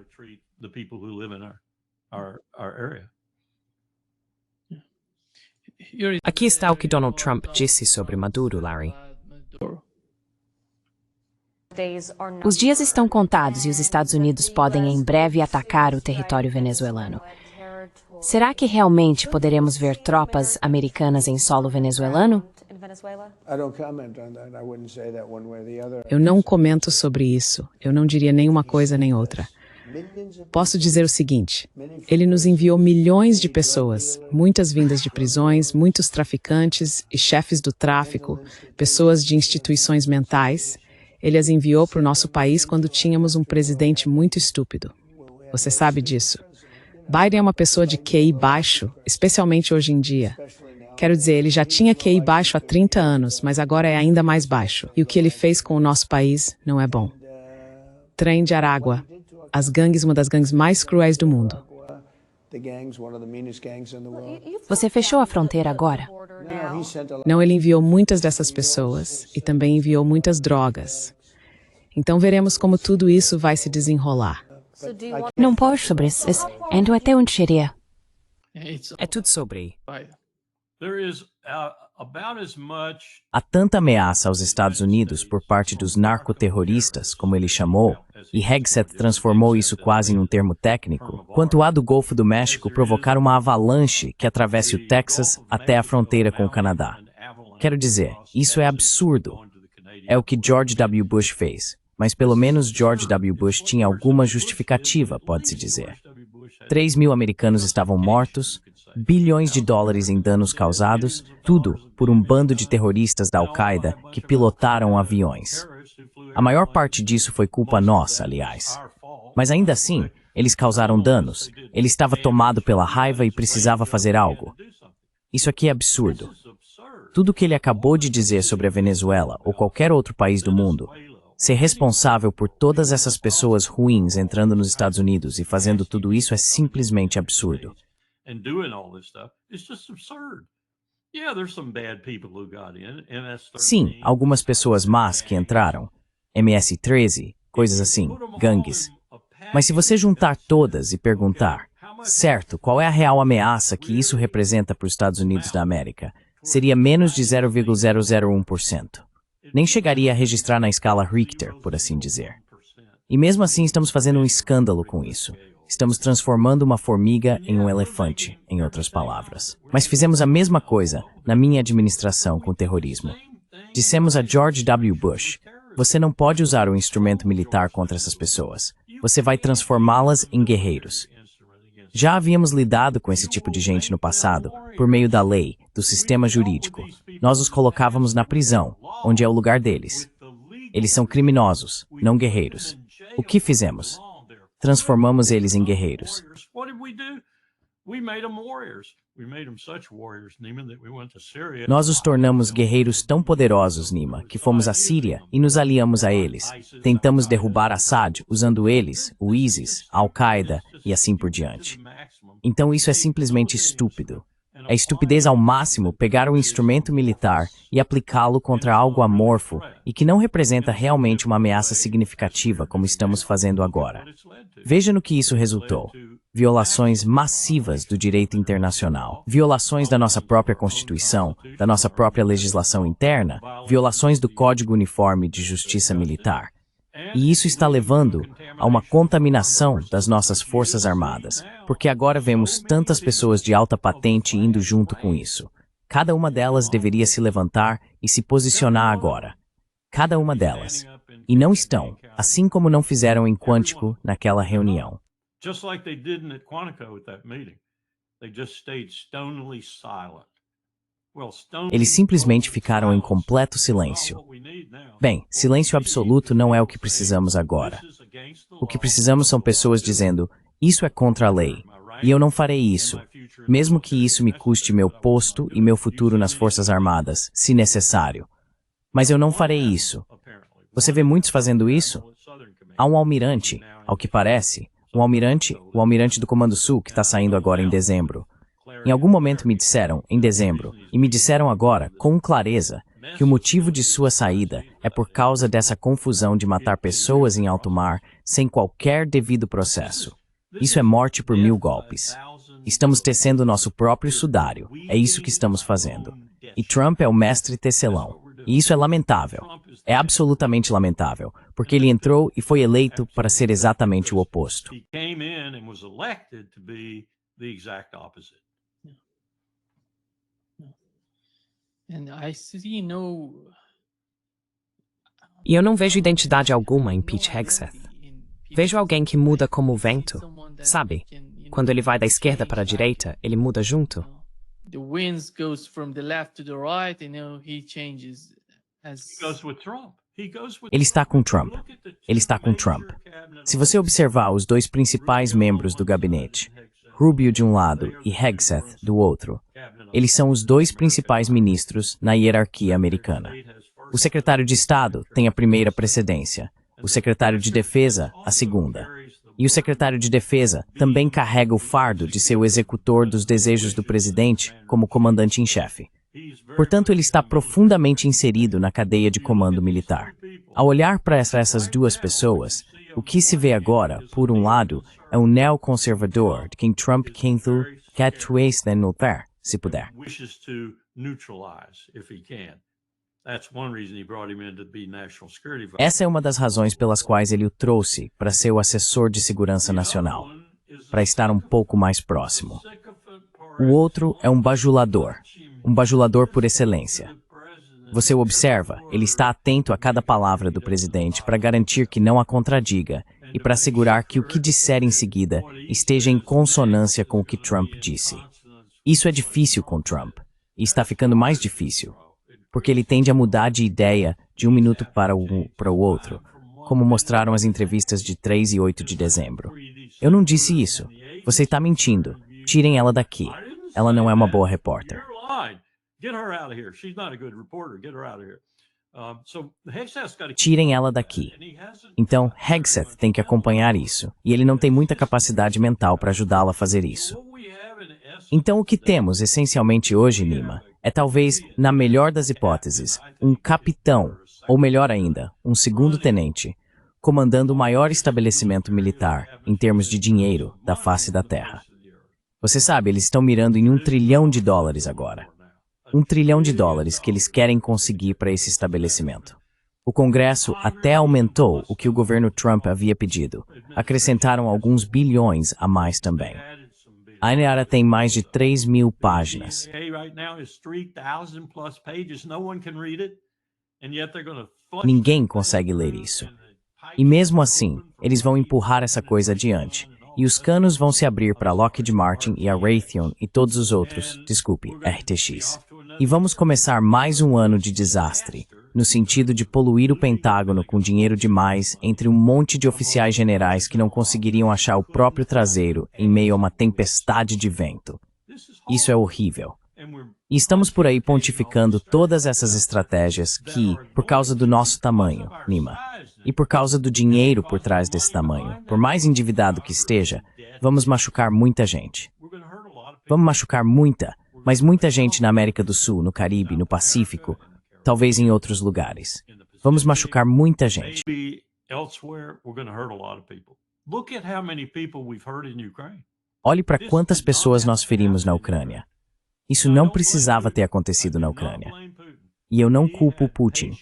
Aqui está o que Donald Trump disse sobre Maduro, Larry. Os dias estão contados e os Estados Unidos podem em breve atacar o território venezuelano. Será que realmente poderemos ver tropas americanas em solo venezuelano? Eu não comento sobre isso. Eu não diria nenhuma coisa nem outra. Posso dizer o seguinte: ele nos enviou milhões de pessoas, muitas vindas de prisões, muitos traficantes e chefes do tráfico, pessoas de instituições mentais. Ele as enviou para o nosso país quando tínhamos um presidente muito estúpido. Você sabe disso. Biden é uma pessoa de QI baixo, especialmente hoje em dia. Quero dizer, ele já tinha QI baixo há 30 anos, mas agora é ainda mais baixo. E o que ele fez com o nosso país não é bom. Trem de Aragua. As gangues, uma das gangues mais cruéis do mundo. Você fechou a fronteira agora? Não, ele enviou muitas dessas pessoas e também enviou muitas drogas. Então veremos como tudo isso vai se desenrolar. Não pode sobre isso. Então até onde seria? É tudo sobre. Há tanta ameaça aos Estados Unidos por parte dos narcoterroristas, como ele chamou, e Hegseth transformou isso quase em um termo técnico, quanto há do Golfo do México provocar uma avalanche que atravesse o Texas até a fronteira com o Canadá. Quero dizer, isso é absurdo. É o que George W. Bush fez, mas pelo menos George W. Bush tinha alguma justificativa, pode-se dizer. 3 mil americanos estavam mortos, bilhões de dólares em danos causados, tudo por um bando de terroristas da Al-Qaeda que pilotaram aviões. A maior parte disso foi culpa nossa, aliás. Mas ainda assim, eles causaram danos. Ele estava tomado pela raiva e precisava fazer algo. Isso aqui é absurdo. Tudo o que ele acabou de dizer sobre a Venezuela ou qualquer outro país do mundo, ser responsável por todas essas pessoas ruins entrando nos Estados Unidos e fazendo tudo isso é simplesmente absurdo. Sim, algumas pessoas más que entraram. MS-13, coisas assim, gangues. Mas se você juntar todas e perguntar, certo, qual é a real ameaça que isso representa para os Estados Unidos da América, seria menos de 0,001%. Nem chegaria a registrar na escala Richter, por assim dizer. E mesmo assim estamos fazendo um escândalo com isso. Estamos transformando uma formiga em um elefante, em outras palavras. Mas fizemos a mesma coisa na minha administração com o terrorismo. Dissemos a George W. Bush, você não pode usar o instrumento militar contra essas pessoas. Você vai transformá-las em guerreiros. Já havíamos lidado com esse tipo de gente no passado, por meio da lei, do sistema jurídico. Nós os colocávamos na prisão, onde é o lugar deles. Eles são criminosos, não guerreiros. O que fizemos? Transformamos eles em guerreiros. Nós os tornamos guerreiros tão poderosos, Nima, que fomos à Síria e nos aliamos a eles. Tentamos derrubar Assad usando eles, o ISIS, a Al-Qaeda e assim por diante. Então isso é simplesmente estúpido. É estupidez ao máximo pegar um instrumento militar e aplicá-lo contra algo amorfo e que não representa realmente uma ameaça significativa como estamos fazendo agora. Veja no que isso resultou. Violações massivas do direito internacional, violações da nossa própria Constituição, da nossa própria legislação interna, violações do Código Uniforme de Justiça Militar. E isso está levando a uma contaminação das nossas Forças Armadas, porque agora vemos tantas pessoas de alta patente indo junto com isso. Cada uma delas deveria se levantar e se posicionar agora. Cada uma delas. E não estão, assim como não fizeram em Quantico naquela reunião. Just like they didn't at Quantico at that meeting. They just stayed stonily silent. Eles simplesmente ficaram em completo silêncio. Bem, silêncio absoluto não é o que precisamos agora. O que precisamos são pessoas dizendo, isso é contra a lei, e eu não farei isso, mesmo que isso me custe meu posto e meu futuro nas Forças Armadas, se necessário. Mas eu não farei isso. Você vê muitos fazendo isso? Há um almirante, ao que parece, o almirante do Comando Sul que está saindo agora em dezembro. Em algum momento me disseram, em dezembro, e me disseram agora, com clareza, que o motivo de sua saída é por causa dessa confusão de matar pessoas em alto mar sem qualquer devido processo. Isso é morte por 1000 golpes. Estamos tecendo nosso próprio sudário, é isso que estamos fazendo. E Trump é o mestre tecelão. E isso é lamentável. É absolutamente lamentável, porque ele entrou e foi eleito para ser exatamente o oposto. E eu não vejo identidade alguma em Pete Hegseth. Vejo alguém que muda como o vento, sabe? Quando ele vai da esquerda para a direita, ele muda junto. The winds goes from the left to the right, and he changes as Ele está com Trump. Ele está com Trump. Se você observar os dois principais membros do gabinete, Rubio de um lado e Hegseth do outro, eles são os dois principais ministros na hierarquia americana. O secretário de Estado tem a primeira precedência, o secretário de Defesa a segunda. E o secretário de Defesa também carrega o fardo de ser o executor dos desejos do presidente como comandante em chefe. Portanto, ele está profundamente inserido na cadeia de comando militar. Ao olhar para essas duas pessoas, o que se vê agora, por um lado, é um neoconservador de quem Trump quer se puder. Essa é uma das razões pelas quais ele o trouxe para ser o assessor de segurança nacional, para estar um pouco mais próximo. O outro é um bajulador por excelência. Você o observa, ele está atento a cada palavra do presidente para garantir que não a contradiga e para assegurar que o que disser em seguida esteja em consonância com o que Trump disse. Isso é difícil com Trump, e está ficando mais difícil, porque ele tende a mudar de ideia de um minuto para o outro, como mostraram as entrevistas de 3 e 8 de dezembro. Eu não disse isso. Você está mentindo. Tirem ela daqui. Ela não é uma boa repórter. Tirem ela daqui. Então, Hegseth tem que acompanhar isso, e ele não tem muita capacidade mental para ajudá-la a fazer isso. Então, o que temos essencialmente hoje, Nima, é talvez, na melhor das hipóteses, um capitão, ou melhor ainda, um segundo-tenente, comandando o maior estabelecimento militar, em termos de dinheiro, da face da Terra. Você sabe, eles estão mirando em $1 trilhão agora. $1 trilhão que eles querem conseguir para esse estabelecimento. O Congresso até aumentou o que o governo Trump havia pedido. Acrescentaram alguns bilhões a mais também. A NRA tem mais de 3.000 páginas. Ninguém consegue ler isso. E mesmo assim, eles vão empurrar essa coisa adiante. E os canos vão se abrir para Lockheed Martin e a Raytheon e todos os outros, RTX. E vamos começar mais um ano de desastre, no sentido de poluir o Pentágono com dinheiro demais entre um monte de oficiais generais que não conseguiriam achar o próprio traseiro em meio a uma tempestade de vento. Isso é horrível. E estamos por aí pontificando todas essas estratégias que, por causa do nosso tamanho, Nima, e por causa do dinheiro por trás desse tamanho, por mais endividado que esteja, vamos machucar muita gente. Vamos machucar mas muita gente na América do Sul, no Caribe, no Pacífico, talvez em outros lugares. Vamos machucar muita gente. Olhe para quantas pessoas nós ferimos na Ucrânia. Isso não precisava ter acontecido na Ucrânia. E eu não culpo o Putin.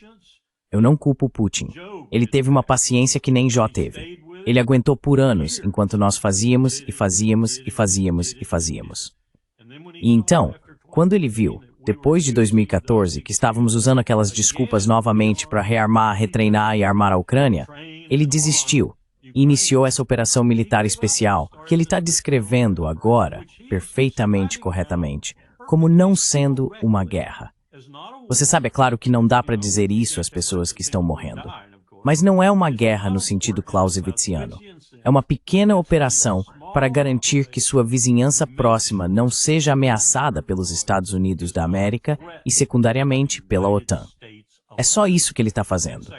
Eu não culpo o Putin. Ele teve uma paciência que nem Jó teve. Ele aguentou por anos, enquanto nós fazíamos. E então, quando ele viu, depois de 2014, que estávamos usando aquelas desculpas novamente para rearmar, retreinar e armar a Ucrânia, ele desistiu e iniciou essa operação militar especial, que ele está descrevendo agora, perfeitamente corretamente, como não sendo uma guerra. Você sabe, é claro que não dá para dizer isso às pessoas que estão morrendo. Mas não é uma guerra no sentido clausewitziano. É uma pequena operação para garantir que sua vizinhança próxima não seja ameaçada pelos Estados Unidos da América e, secundariamente, pela OTAN. É só isso que ele está fazendo.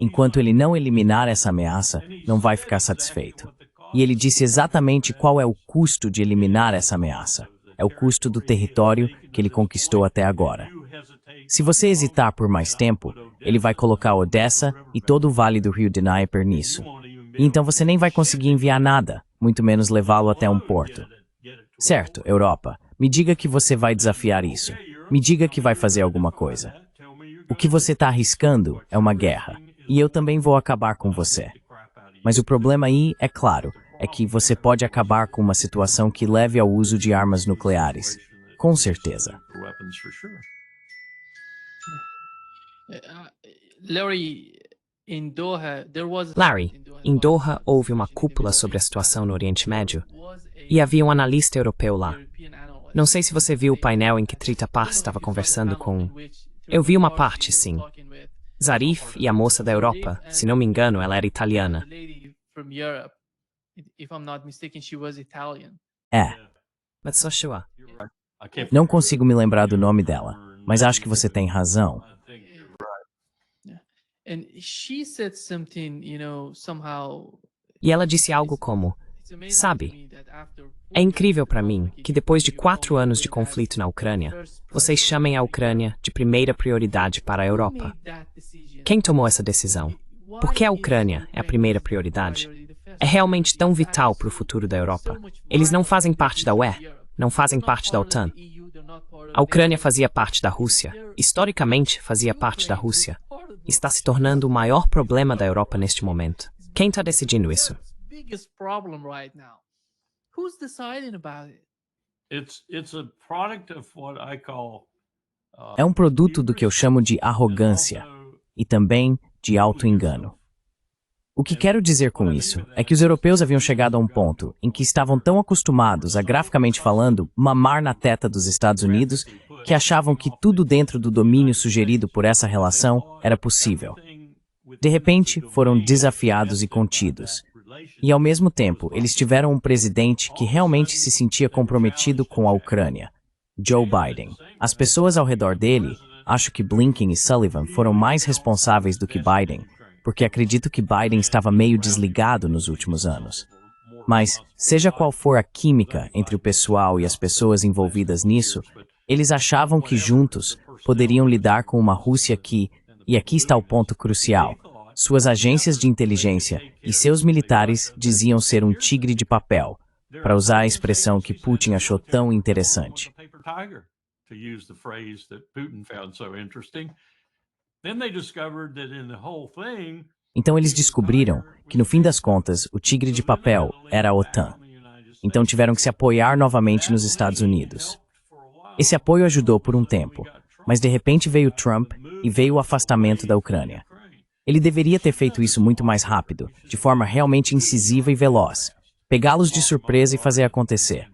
Enquanto ele não eliminar essa ameaça, não vai ficar satisfeito. E ele disse exatamente qual é o custo de eliminar essa ameaça. É o custo do território que ele conquistou até agora. Se você hesitar por mais tempo, ele vai colocar Odessa e todo o Vale do Rio Dnieper nisso. E então você nem vai conseguir enviar nada, muito menos levá-lo até um porto. Certo, Europa, me diga que você vai desafiar isso. Me diga que vai fazer alguma coisa. O que você está arriscando é uma guerra. E eu também vou acabar com você. Mas o problema aí, é claro, é que você pode acabar com uma situação que leve ao uso de armas nucleares. Com certeza. Larry, em Doha houve uma cúpula sobre a situação no Oriente Médio e havia um analista europeu lá. Não sei se você viu o painel em que Trita Parsi estava conversando com... Eu vi uma parte, sim. Zarif e a moça da Europa, se não me engano, ela era italiana. Mas só Shua. Não consigo me lembrar do nome dela, mas acho que você tem razão. E ela disse algo como, sabe, é incrível para mim que depois de 4 anos de conflito na Ucrânia, vocês chamem a Ucrânia de primeira prioridade para a Europa. Quem tomou essa decisão? Por que a Ucrânia é a primeira prioridade? É realmente tão vital para o futuro da Europa. Eles não fazem parte da UE, não fazem parte da OTAN. A Ucrânia fazia parte da Rússia, historicamente fazia parte da Rússia. Está se tornando o maior problema da Europa neste momento. Quem está decidindo isso? É um produto do que eu chamo de arrogância e também de auto-engano. O que quero dizer com isso é que os europeus haviam chegado a um ponto em que estavam tão acostumados a, graficamente falando, mamar na teta dos Estados Unidos, que achavam que tudo dentro do domínio sugerido por essa relação era possível. De repente, foram desafiados e contidos. E, ao mesmo tempo, eles tiveram um presidente que realmente se sentia comprometido com a Ucrânia, Joe Biden. As pessoas ao redor dele, acho que Blinken e Sullivan foram mais responsáveis do que Biden, porque acredito que Biden estava meio desligado nos últimos anos. Mas, seja qual for a química entre o pessoal e as pessoas envolvidas nisso, eles achavam que juntos poderiam lidar com uma Rússia que, e aqui está o ponto crucial, suas agências de inteligência e seus militares diziam ser um tigre de papel, para usar a expressão que Putin achou tão interessante. Então eles descobriram que, no fim das contas, o tigre de papel era a OTAN. Então tiveram que se apoiar novamente nos Estados Unidos. Esse apoio ajudou por um tempo, mas de repente veio Trump e veio o afastamento da Ucrânia. Ele deveria ter feito isso muito mais rápido, de forma realmente incisiva e veloz, pegá-los de surpresa e fazer acontecer.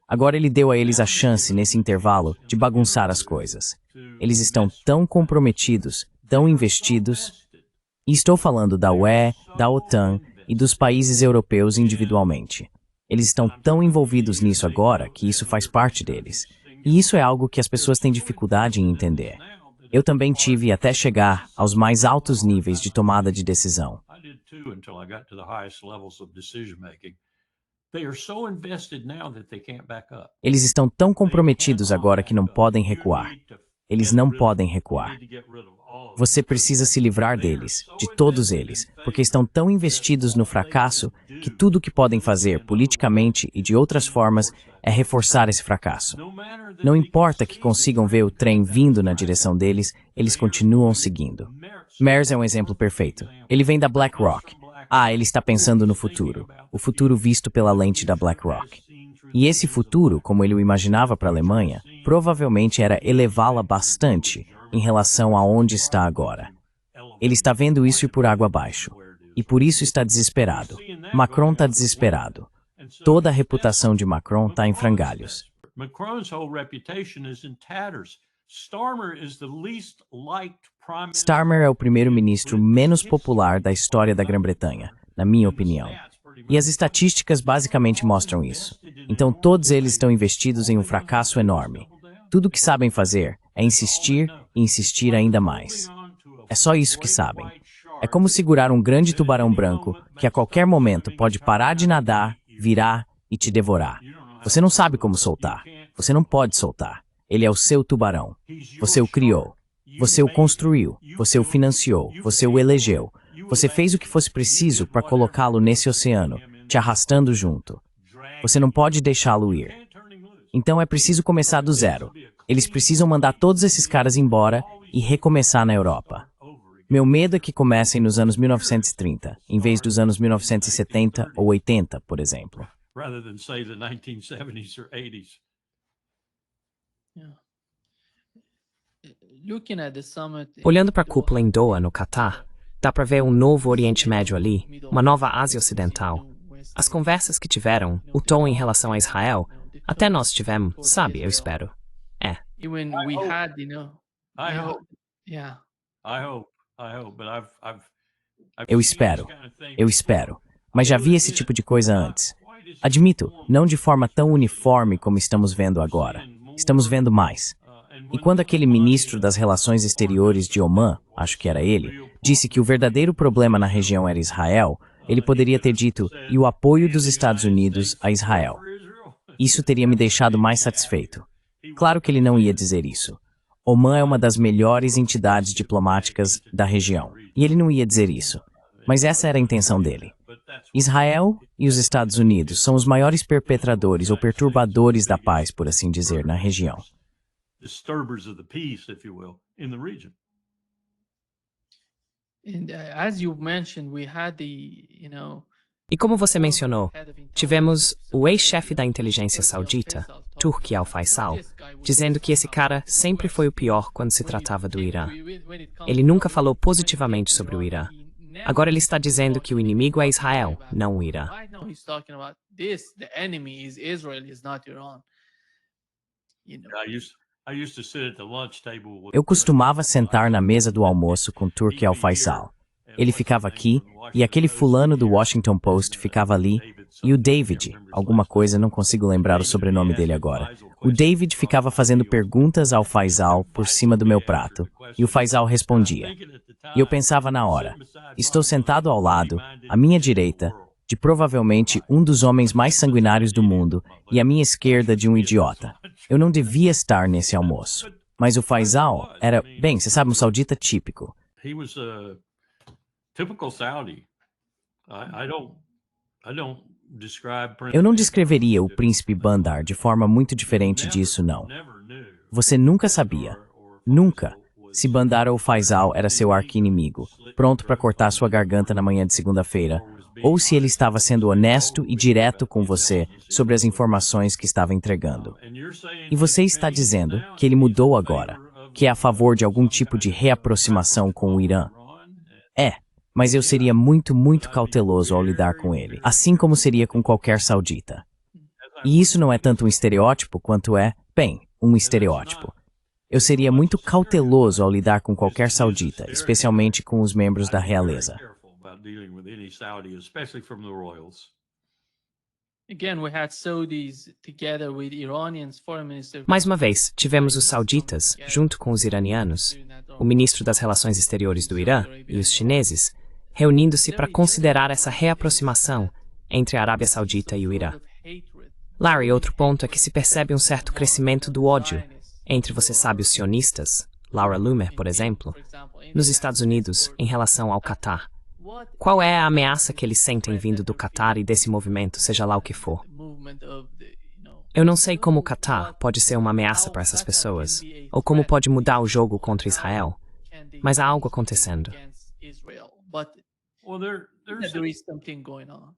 Agora ele deu a eles a chance, nesse intervalo, de bagunçar as coisas. Eles estão tão comprometidos, tão investidos, e estou falando da UE, da OTAN e dos países europeus individualmente. Eles estão tão envolvidos nisso agora que isso faz parte deles. E isso é algo que as pessoas têm dificuldade em entender. Eu também tive até chegar aos mais altos níveis de tomada de decisão. Eles estão tão comprometidos agora que não podem recuar. Eles não podem recuar. Você precisa se livrar deles, de todos eles, porque estão tão investidos no fracasso que tudo o que podem fazer politicamente e de outras formas é reforçar esse fracasso. Não importa que consigam ver o trem vindo na direção deles, eles continuam seguindo. Mers é um exemplo perfeito. Ele vem da BlackRock. Ele está pensando no futuro. O futuro visto pela lente da BlackRock. E esse futuro, como ele o imaginava para a Alemanha, provavelmente era elevá-la bastante em relação a onde está agora. Ele está vendo isso ir por água abaixo. E por isso está desesperado. Macron está desesperado. Toda a reputação de Macron está em frangalhos. Starmer é o primeiro-ministro menos popular da história da Grã-Bretanha, na minha opinião. E as estatísticas basicamente mostram isso. Então todos eles estão investidos em um fracasso enorme. Tudo o que sabem fazer é insistir e insistir ainda mais. É só isso que sabem. É como segurar um grande tubarão branco que a qualquer momento pode parar de nadar, virar e te devorar. Você não sabe como soltar. Você não pode soltar. Ele é o seu tubarão. Você o criou. Você o construiu. Você o financiou. Você o elegeu. Você fez o que fosse preciso para colocá-lo nesse oceano, te arrastando junto. Você não pode deixá-lo ir. Então é preciso começar do zero. Eles precisam mandar todos esses caras embora e recomeçar na Europa. Meu medo é que comecem nos anos 1930, em vez dos anos 1970 ou 80, por exemplo. Olhando para a cúpula em Doha, no Catar, dá para ver um novo Oriente Médio ali, uma nova Ásia Ocidental. As conversas que tiveram, o tom em relação a Israel, até nós tivemos, sabe, eu espero. Eu espero. Mas já vi esse tipo de coisa antes. Admito, não de forma tão uniforme como estamos vendo agora. Estamos vendo mais. E quando aquele ministro das Relações Exteriores de Oman, acho que era ele, disse que o verdadeiro problema na região era Israel, ele poderia ter dito, e o apoio dos Estados Unidos a Israel. Isso teria me deixado mais satisfeito. Claro que ele não ia dizer isso. Oman é uma das melhores entidades diplomáticas da região, e ele não ia dizer isso. Mas essa era a intenção dele. Israel e os Estados Unidos são os maiores perpetradores ou perturbadores da paz, por assim dizer, na região. E como você mencionou, tivemos o ex-chefe da inteligência saudita, Turki al-Faisal, dizendo que esse cara sempre foi o pior quando se tratava do Irã. Ele nunca falou positivamente sobre o Irã. Agora ele está dizendo que o inimigo é Israel, não o Irã. Eu costumava sentar na mesa do almoço com Turki al-Faisal. Ele ficava aqui, e aquele fulano do Washington Post ficava ali, e o David, alguma coisa, não consigo lembrar o sobrenome dele agora. O David ficava fazendo perguntas ao Faisal por cima do meu prato, e o Faisal respondia. E eu pensava na hora, estou sentado ao lado, à minha direita, de provavelmente um dos homens mais sanguinários do mundo, e à minha esquerda de um idiota. Eu não devia estar nesse almoço. Mas o Faisal era, bem, você sabe, um saudita típico. Eu não descreveria o príncipe Bandar de forma muito diferente disso, não. Você nunca sabia, nunca, se Bandar ou Faisal era seu arqui-inimigo, pronto para cortar sua garganta na manhã de segunda-feira, ou se ele estava sendo honesto e direto com você sobre as informações que estava entregando. E você está dizendo que ele mudou agora, que é a favor de algum tipo de reaproximação com o Irã. Mas eu seria muito, muito cauteloso ao lidar com ele, assim como seria com qualquer saudita. E isso não é tanto um estereótipo quanto é, bem, um estereótipo. Eu seria muito cauteloso ao lidar com qualquer saudita, especialmente com os membros da realeza. dealing with any Saudi, especially from the royals. Again, we had Saudis together with Iranians, foreign minister. Mais uma vez, tivemos os sauditas, junto com os iranianos, o ministro das Relações Exteriores do Irã e os chineses, reunindo-se para considerar essa reaproximação entre a Arábia Saudita e o Irã. Larry, outro ponto é que se percebe um certo crescimento do ódio entre, você sabe, os sionistas, Laura Loomer, por exemplo, nos Estados Unidos em relação ao Catar. Qual é a ameaça que eles sentem vindo do Catar e desse movimento, seja lá o que for? Eu não sei como o Catar pode ser uma ameaça para essas pessoas, ou como pode mudar o jogo contra Israel, mas há algo acontecendo. Well, There is something going on.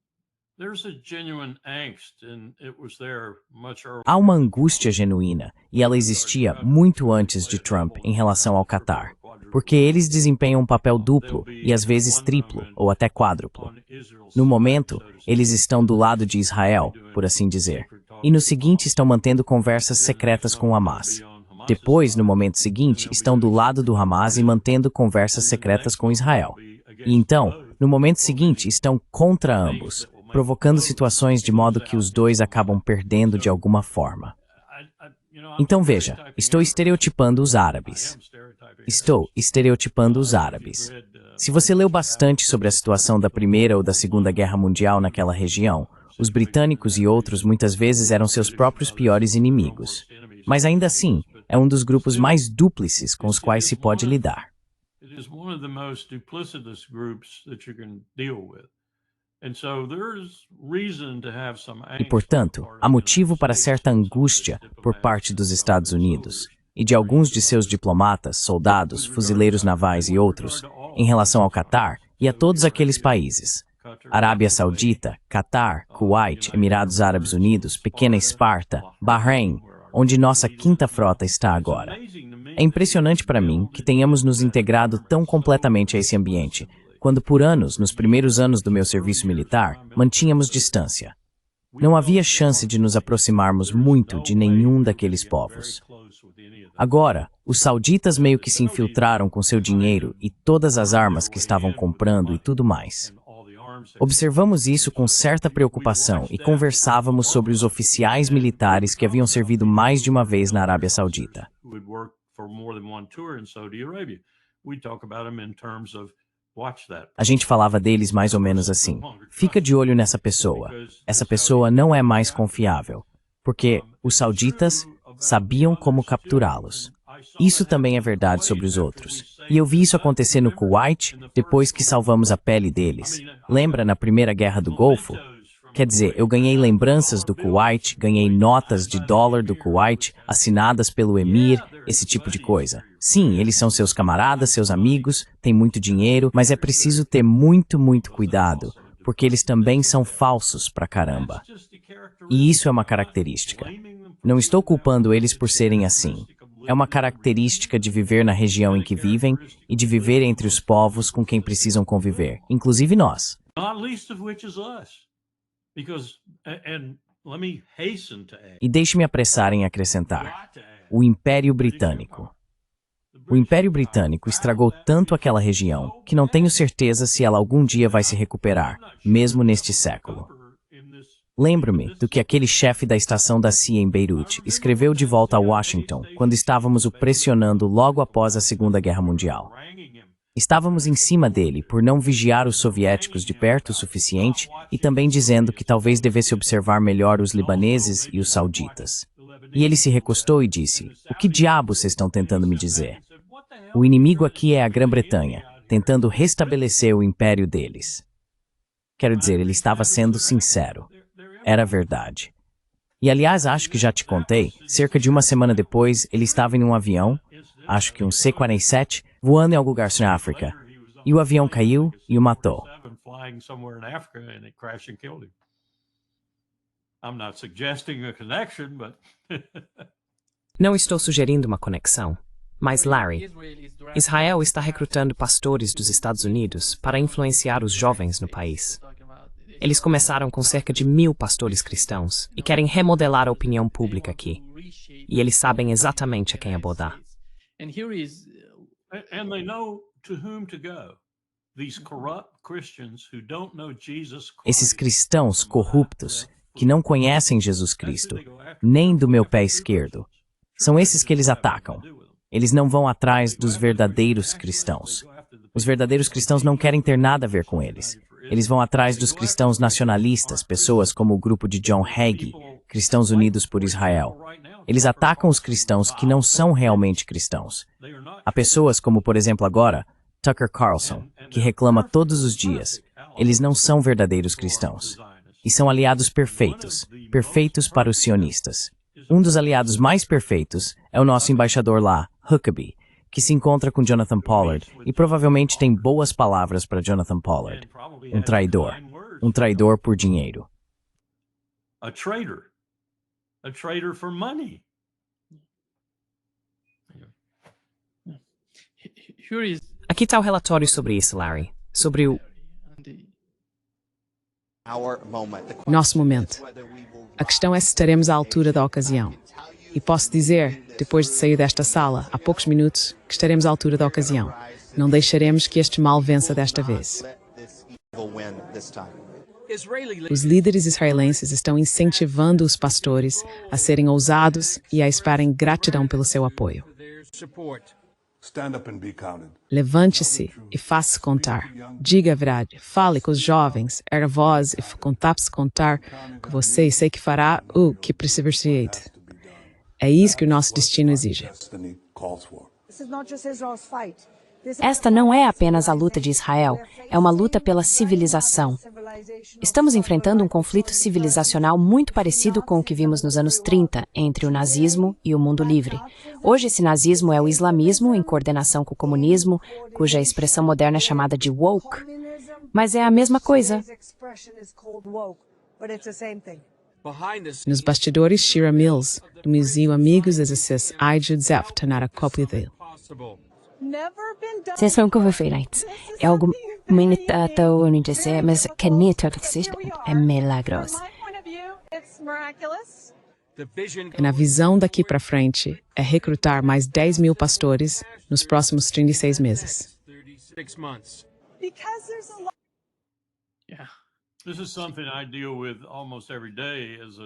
there's a genuine angst, and it was there much earlier. Há uma angústia genuína, e ela existia muito antes de Trump em relação ao Catar, porque eles desempenham um papel duplo e às vezes triplo ou até quádruplo. No momento, eles estão do lado de Israel, por assim dizer, e no seguinte estão mantendo conversas secretas com o Hamas. Depois, no momento seguinte, estão do lado do Hamas e mantendo conversas secretas com Israel. E então, no momento seguinte, estão contra ambos, provocando situações de modo que os dois acabam perdendo de alguma forma. Então veja, estou estereotipando os árabes. Estou estereotipando os árabes. Se você leu bastante sobre a situação da Primeira ou da Segunda Guerra Mundial naquela região, os britânicos e outros muitas vezes eram seus próprios piores inimigos. Mas ainda assim, é um dos grupos mais dúplices com os quais se pode lidar. It is one of the most duplicitous groups that you can deal with. And so there's reason to have some E, portanto, há motivo para certa angústia por parte dos Estados Unidos e de alguns de seus diplomatas, soldados, fuzileiros navais e outros, em relação ao Catar e a todos aqueles países. Arábia Saudita, Catar, Kuwait, Emirados Árabes Unidos, Pequena Esparta, Bahrein, onde nossa quinta frota está agora. É impressionante para mim que tenhamos nos integrado tão completamente a esse ambiente, quando por anos, nos primeiros anos do meu serviço militar, mantínhamos distância. Não havia chance de nos aproximarmos muito de nenhum daqueles povos. Agora, os sauditas meio que se infiltraram com seu dinheiro e todas as armas que estavam comprando e tudo mais. Observamos isso com certa preocupação e conversávamos sobre os oficiais militares que haviam servido mais de uma vez na Arábia Saudita. A gente falava deles mais ou menos assim: fica de olho nessa pessoa. Essa pessoa não é mais confiável, porque os sauditas sabiam como capturá-los. Isso também é verdade sobre os outros. E eu vi isso acontecer no Kuwait depois que salvamos a pele deles. Lembra na Primeira Guerra do Golfo? Quer dizer, eu ganhei lembranças do Kuwait, ganhei notas de dólar do Kuwait, assinadas pelo Emir, esse tipo de coisa. Sim, eles são seus camaradas, seus amigos, têm muito dinheiro, mas é preciso ter muito cuidado, porque eles também são falsos pra caramba. E isso é uma característica. Não estou culpando eles por serem assim. É uma característica de viver na região em que vivem e de viver entre os povos com quem precisam conviver, inclusive nós. E deixe-me apressar em acrescentar: o Império Britânico. O Império Britânico estragou tanto aquela região que não tenho certeza se ela algum dia vai se recuperar, mesmo neste século. Lembro-me do que aquele chefe da estação da CIA em Beirute escreveu de volta a Washington quando estávamos o pressionando logo após a Segunda Guerra Mundial. Estávamos em cima dele por não vigiar os soviéticos de perto o suficiente e também dizendo que talvez devesse observar melhor os libaneses e os sauditas. E ele se recostou e disse: "O que diabos vocês estão tentando me dizer? O inimigo aqui é a Grã-Bretanha, tentando restabelecer o império deles." Quero dizer, ele estava sendo sincero. Era verdade. E aliás, acho que já te contei, cerca de uma semana depois, ele estava em um avião, acho que um C-47, voando em algum lugar na África. E o avião caiu e o matou. Não estou sugerindo uma conexão, mas Larry, Israel está recrutando pastores dos Estados Unidos para influenciar os jovens no país. Eles começaram com cerca de 1000 pastores cristãos e querem remodelar a opinião pública aqui. E eles sabem exatamente a quem abordar. Esses cristãos corruptos que não conhecem Jesus Cristo, nem do meu pé esquerdo, são esses que eles atacam. Eles não vão atrás dos verdadeiros cristãos. Os verdadeiros cristãos não querem ter nada a ver com eles. Eles vão atrás dos cristãos nacionalistas, pessoas como o grupo de John Hagee, Cristãos Unidos por Israel. Eles atacam os cristãos que não são realmente cristãos. Há pessoas como, por exemplo, agora, Tucker Carlson, que reclama todos os dias. Eles não são verdadeiros cristãos. E são aliados perfeitos, perfeitos para os sionistas. Um dos aliados mais perfeitos é o nosso embaixador lá, Huckabee, que se encontra com Jonathan Pollard e provavelmente tem boas palavras para Jonathan Pollard. Um traidor por dinheiro. A traitor for money. Aqui está o relatório sobre isso, Larry. Sobre o... Nosso momento. A questão é se estaremos à altura da ocasião. E posso dizer, depois de sair desta sala, há poucos minutos, que estaremos à altura da ocasião. Não deixaremos que este mal vença desta vez. Os líderes israelenses estão incentivando os pastores a serem ousados e a esperarem gratidão pelo seu apoio. Levante-se e faça-se contar. Diga a verdade. Fale com os jovens. Era voz e contar-se contar com você e sei que fará o que perseverarei. É isso que o nosso destino exige. Esta não é apenas a luta de Israel, é uma luta pela civilização. Estamos enfrentando um conflito civilizacional muito parecido com o que vimos nos anos 30 entre o nazismo e o mundo livre. Hoje esse nazismo é o islamismo em coordenação com o comunismo, cuja expressão moderna é chamada de woke. Mas é a mesma coisa. Nos bastidores, Shira Mills, do Museu Amigos SS Joseph Tanara Kopidale. Se som kommerfireit. Jag minita och inte se, men kan ni ta det é milagros. E na visão daqui para frente é recrutar mais 10 mil pastores nos próximos 36 meses.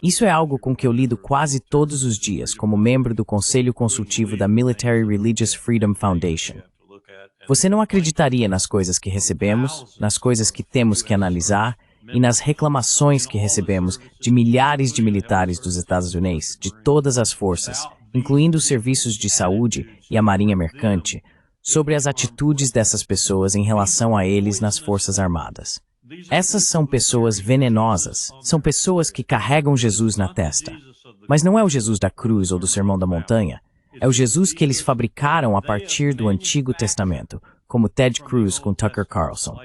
Isso é algo com que eu lido quase todos os dias como membro do Conselho Consultivo da Military Religious Freedom Foundation. Você não acreditaria nas coisas que recebemos, nas coisas que temos que analisar e nas reclamações que recebemos de milhares de militares dos Estados Unidos, de todas as forças, incluindo os serviços de saúde e a Marinha Mercante, sobre as atitudes dessas pessoas em relação a eles nas Forças Armadas. Essas são pessoas venenosas, são pessoas que carregam Jesus na testa. Mas não é o Jesus da cruz ou do Sermão da Montanha, é o Jesus que eles fabricaram a partir do Antigo Testamento, como Ted Cruz com Tucker Carlson.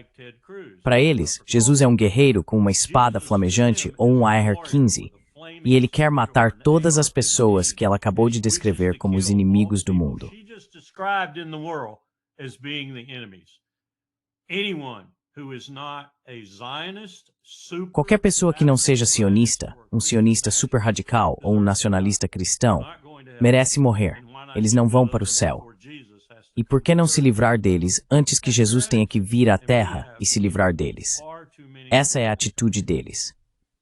Para eles, Jesus é um guerreiro com uma espada flamejante ou um AR-15, e ele quer matar todas as pessoas que ela acabou de descrever como os inimigos do mundo. Qualquer pessoa que não seja sionista, um sionista super radical ou um nacionalista cristão, merece morrer. Eles não vão para o céu. E por que não se livrar deles antes que Jesus tenha que vir à terra e se livrar deles? Essa é a atitude deles.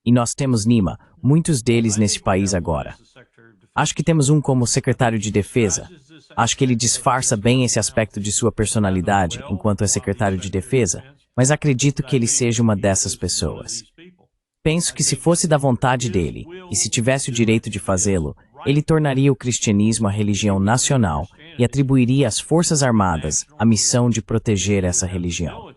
E nós temos Nima, muitos deles nesse país agora. Acho que temos um como secretário de defesa. Acho que ele disfarça bem esse aspecto de sua personalidade enquanto é secretário de defesa, mas acredito que ele seja uma dessas pessoas. Penso que se fosse da vontade dele, e se tivesse o direito de fazê-lo, ele tornaria o cristianismo a religião nacional e atribuiria às Forças Armadas a missão de proteger essa religião.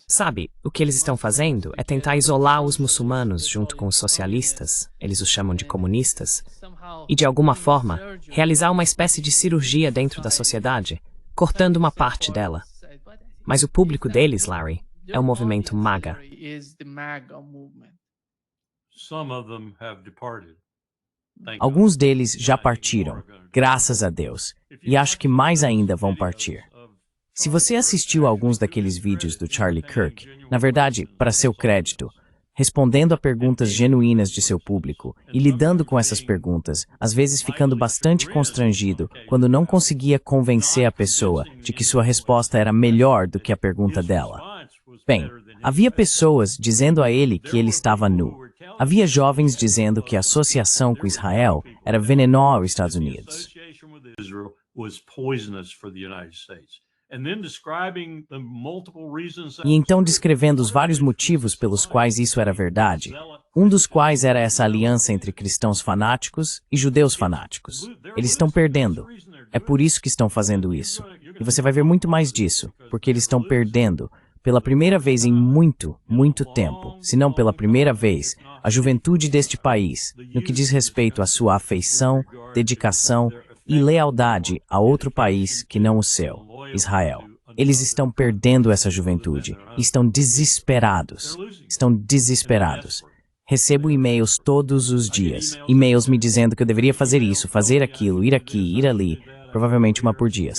Sabe, o que eles estão fazendo é tentar isolar os muçulmanos junto com os socialistas, eles os chamam de comunistas, e de alguma forma realizar uma espécie de cirurgia dentro da sociedade, cortando uma parte dela. Mas o público deles, Larry, é o movimento MAGA. Alguns deles já partiram, graças a Deus, e acho que mais ainda vão partir. Se você assistiu a alguns daqueles vídeos do Charlie Kirk, na verdade, para seu crédito, respondendo a perguntas genuínas de seu público e lidando com essas perguntas, às vezes ficando bastante constrangido quando não conseguia convencer a pessoa de que sua resposta era melhor do que a pergunta dela. Bem, havia pessoas dizendo a ele que ele estava nu. Havia jovens dizendo que a associação com Israel era venenosa aos Estados Unidos. E então descrevendo os vários motivos pelos quais isso era verdade, um dos quais era essa aliança entre cristãos fanáticos e judeus fanáticos. Eles estão perdendo. É por isso que estão fazendo isso. E você vai ver muito mais disso, porque eles estão perdendo. Pela primeira vez em muito, muito tempo, se não pela primeira vez, a juventude deste país, no que diz respeito à sua afeição, dedicação e lealdade a outro país que não o seu, Israel. Eles estão perdendo essa juventude e estão desesperados. Estão desesperados. Recebo e-mails todos os dias. E-mails me dizendo que eu deveria fazer isso, fazer aquilo, ir aqui, ir ali. Provavelmente uma por dia.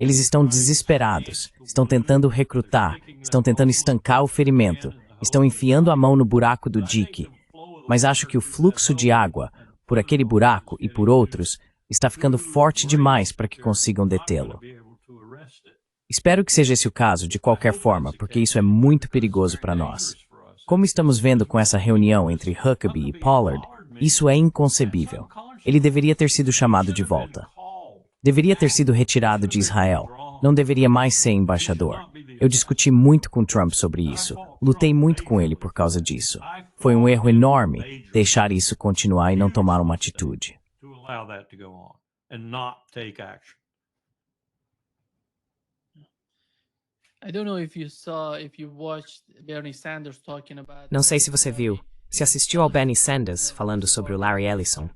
Eles estão desesperados, estão tentando recrutar, estão tentando estancar o ferimento, estão enfiando a mão no buraco do dique. Mas acho que o fluxo de água, por aquele buraco e por outros, está ficando forte demais para que consigam detê-lo. Espero que seja esse o caso, de qualquer forma, porque isso é muito perigoso para nós. Como estamos vendo com essa reunião entre Huckabee e Pollard, isso é inconcebível. Ele deveria ter sido chamado de volta. Deveria ter sido retirado de Israel. Não deveria mais ser embaixador. Eu discuti muito com Trump sobre isso. Lutei muito com ele por causa disso. Foi um erro enorme deixar isso continuar e não tomar uma atitude. Não sei se você viu, se assistiu ao Bernie Sanders falando sobre o Larry Ellison.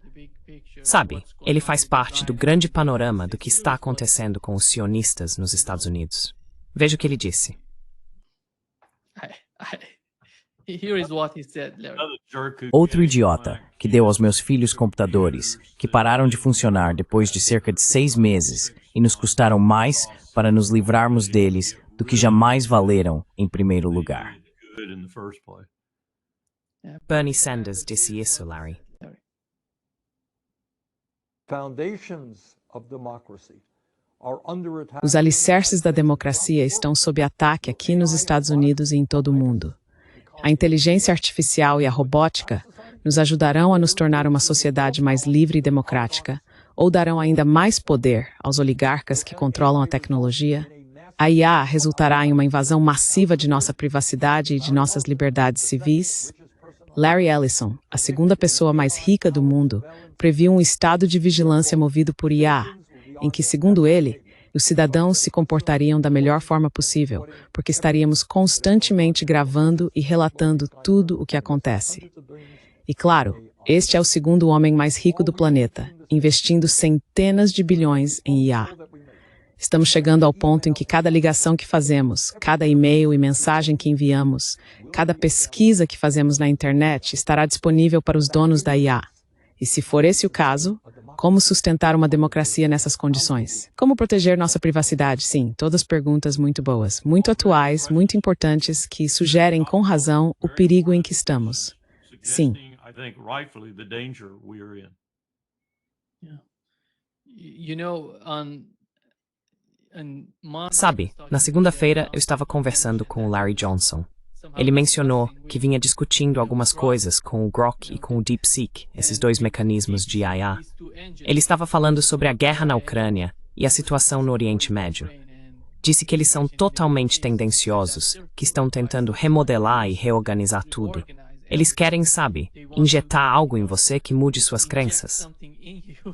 Sabe, ele faz parte do grande panorama do que está acontecendo com os sionistas nos Estados Unidos. Veja o que ele disse. Outro idiota que deu aos meus filhos computadores, que pararam de funcionar depois de cerca de 6 meses e nos custaram mais para nos livrarmos deles do que jamais valeram em primeiro lugar. Bernie Sanders disse isso, Larry. Os alicerces da democracia estão sob ataque aqui nos Estados Unidos e em todo o mundo. A inteligência artificial e a robótica nos ajudarão a nos tornar uma sociedade mais livre e democrática, ou darão ainda mais poder aos oligarcas que controlam a tecnologia? A IA resultará em uma invasão massiva de nossa privacidade e de nossas liberdades civis? Larry Ellison, a segunda pessoa mais rica do mundo, previu um estado de vigilância movido por IA, em que, segundo ele, os cidadãos se comportariam da melhor forma possível, porque estaríamos constantemente gravando e relatando tudo o que acontece. E claro, este é o segundo homem mais rico do planeta, investindo centenas de bilhões em IA. Estamos chegando ao ponto em que cada ligação que fazemos, cada e-mail e mensagem que enviamos, cada pesquisa que fazemos na internet estará disponível para os donos da IA. E se for esse o caso, como sustentar uma democracia nessas condições? Como proteger nossa privacidade? Sim, todas perguntas muito boas, muito atuais, muito importantes, que sugerem com razão o perigo em que estamos. Sim. Sabe, na segunda-feira eu estava conversando com o Larry Johnson. Ele mencionou que vinha discutindo algumas coisas com o Grok e com o DeepSeek, esses dois mecanismos de IA. Ele estava falando sobre a guerra na Ucrânia e a situação no Oriente Médio. Disse que eles são totalmente tendenciosos, que estão tentando remodelar e reorganizar tudo. Eles querem, sabe, injetar algo em você que mude suas crenças.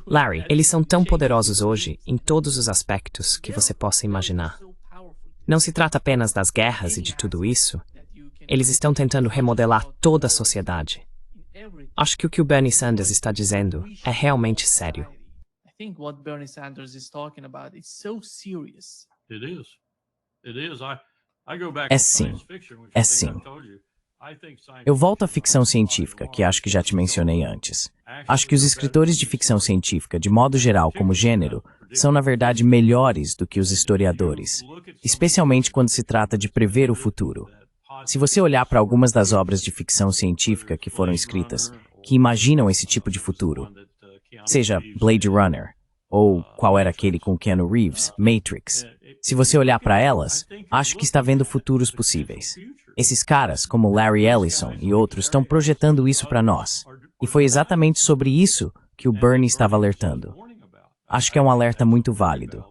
Larry, eles são tão poderosos hoje, em todos os aspectos que você possa imaginar. Não se trata apenas das guerras e de tudo isso. Eles estão tentando remodelar toda a sociedade. Acho que o o Bernie Sanders está dizendo é realmente sério. É sim. É sim. Eu volto à ficção científica, que acho que já te mencionei antes. Acho que os escritores de ficção científica, de modo geral como gênero, são na verdade melhores do que os historiadores, especialmente quando se trata de prever o futuro. Se você olhar para algumas das obras de ficção científica que foram escritas, que imaginam esse tipo de futuro, seja Blade Runner, ou qual era aquele com Keanu Reeves, Matrix, se você olhar para elas, acho que está vendo futuros possíveis. Esses caras, como Larry Ellison e outros, estão projetando isso para nós. E foi exatamente sobre isso que o Bernie estava alertando. Acho que é um alerta muito válido.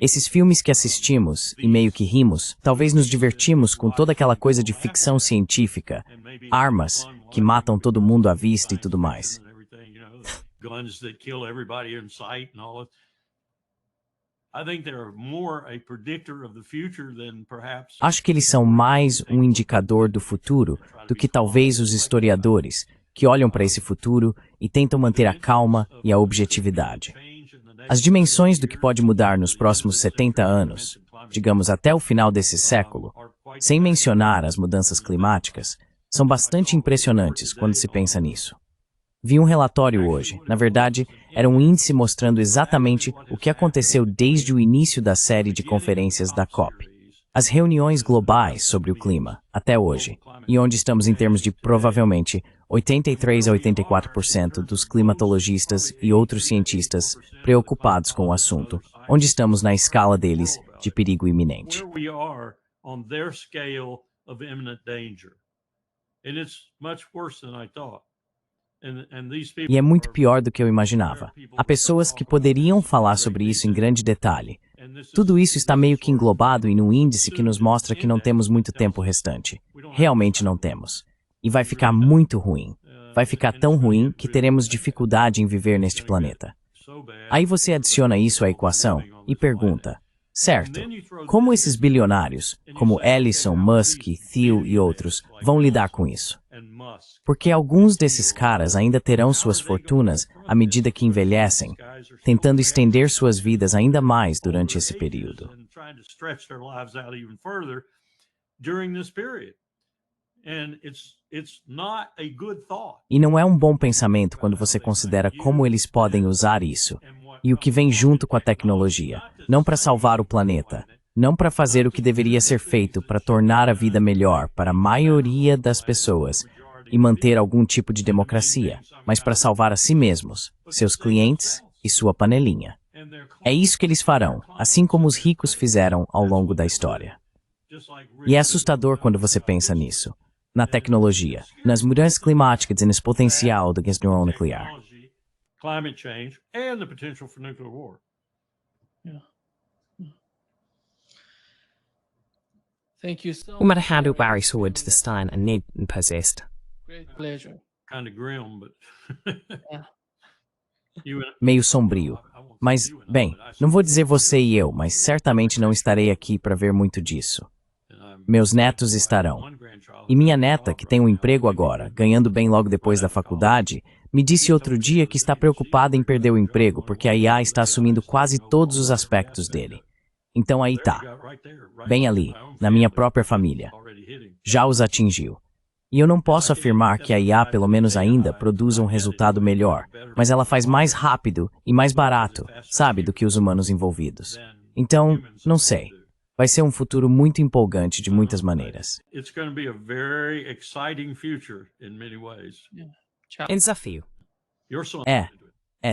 Esses filmes que assistimos e meio que rimos, talvez nos divertimos com toda aquela coisa de ficção científica, armas que matam todo mundo à vista e tudo mais. Acho que eles são mais um indicador do futuro do que talvez os historiadores, que olham para esse futuro e tentam manter a calma e a objetividade. As dimensões do que pode mudar nos próximos 70 anos, digamos até o final desse século, sem mencionar as mudanças climáticas, são bastante impressionantes quando se pensa nisso. Vi um relatório hoje, na verdade, era um índice mostrando exatamente o que aconteceu desde o início da série de conferências da COP. As reuniões globais sobre o clima, até hoje, e onde estamos em termos de provavelmente 83 a 84% dos climatologistas e outros cientistas preocupados com o assunto, onde estamos na escala deles de perigo iminente. E é muito pior do que eu imaginava. Há pessoas que poderiam falar sobre isso em grande detalhe. Tudo isso está meio que englobado em um índice que nos mostra que não temos muito tempo restante. Realmente não temos. E vai ficar muito ruim. Vai ficar tão ruim que teremos dificuldade em viver neste planeta. Aí você adiciona isso à equação e pergunta, certo, como esses bilionários, como Ellison, Musk, Thiel e outros, vão lidar com isso? Porque alguns desses caras ainda terão suas fortunas à medida que envelhecem, tentando estender suas vidas ainda mais durante esse período. E não é um bom pensamento quando você considera como eles podem usar isso, e o que vem junto com a tecnologia, não para salvar o planeta, não para fazer o que deveria ser feito para tornar a vida melhor para a maioria das pessoas e manter algum tipo de democracia, mas para salvar a si mesmos, seus clientes e sua panelinha. É isso que eles farão, assim como os ricos fizeram ao longo da história. E é assustador quando você pensa nisso, na tecnologia, nas mudanças climáticas e nesse potencial da guerra nuclear. O marahadu Barry Swords de Stein a nid yn persist. Great pleasure. Meio sombrio. Mas, bem, não vou dizer você e eu, mas certamente não estarei aqui para ver muito disso. Meus netos estarão. E minha neta, que tem um emprego agora, ganhando bem logo depois da faculdade, me disse outro dia que está preocupada em perder o emprego porque a IA está assumindo quase todos os aspectos dele. Então aí tá. Bem ali, na minha própria família. Já os atingiu. E eu não posso afirmar que a IA, pelo menos ainda, produza um resultado melhor, mas ela faz mais rápido e mais barato, sabe, do que os humanos envolvidos. Então, não sei. Vai ser um futuro muito empolgante de muitas maneiras. Em desafio.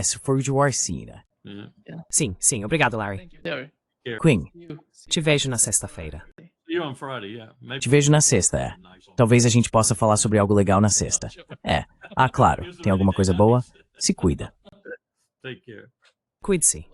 Se for de Warcina. Sim, sim, obrigado, Larry. Queen, Te vejo na sexta-feira. te vejo na sexta, Talvez a gente possa falar sobre algo legal na sexta. Claro, tem alguma coisa boa? Se cuida. Cuide-se.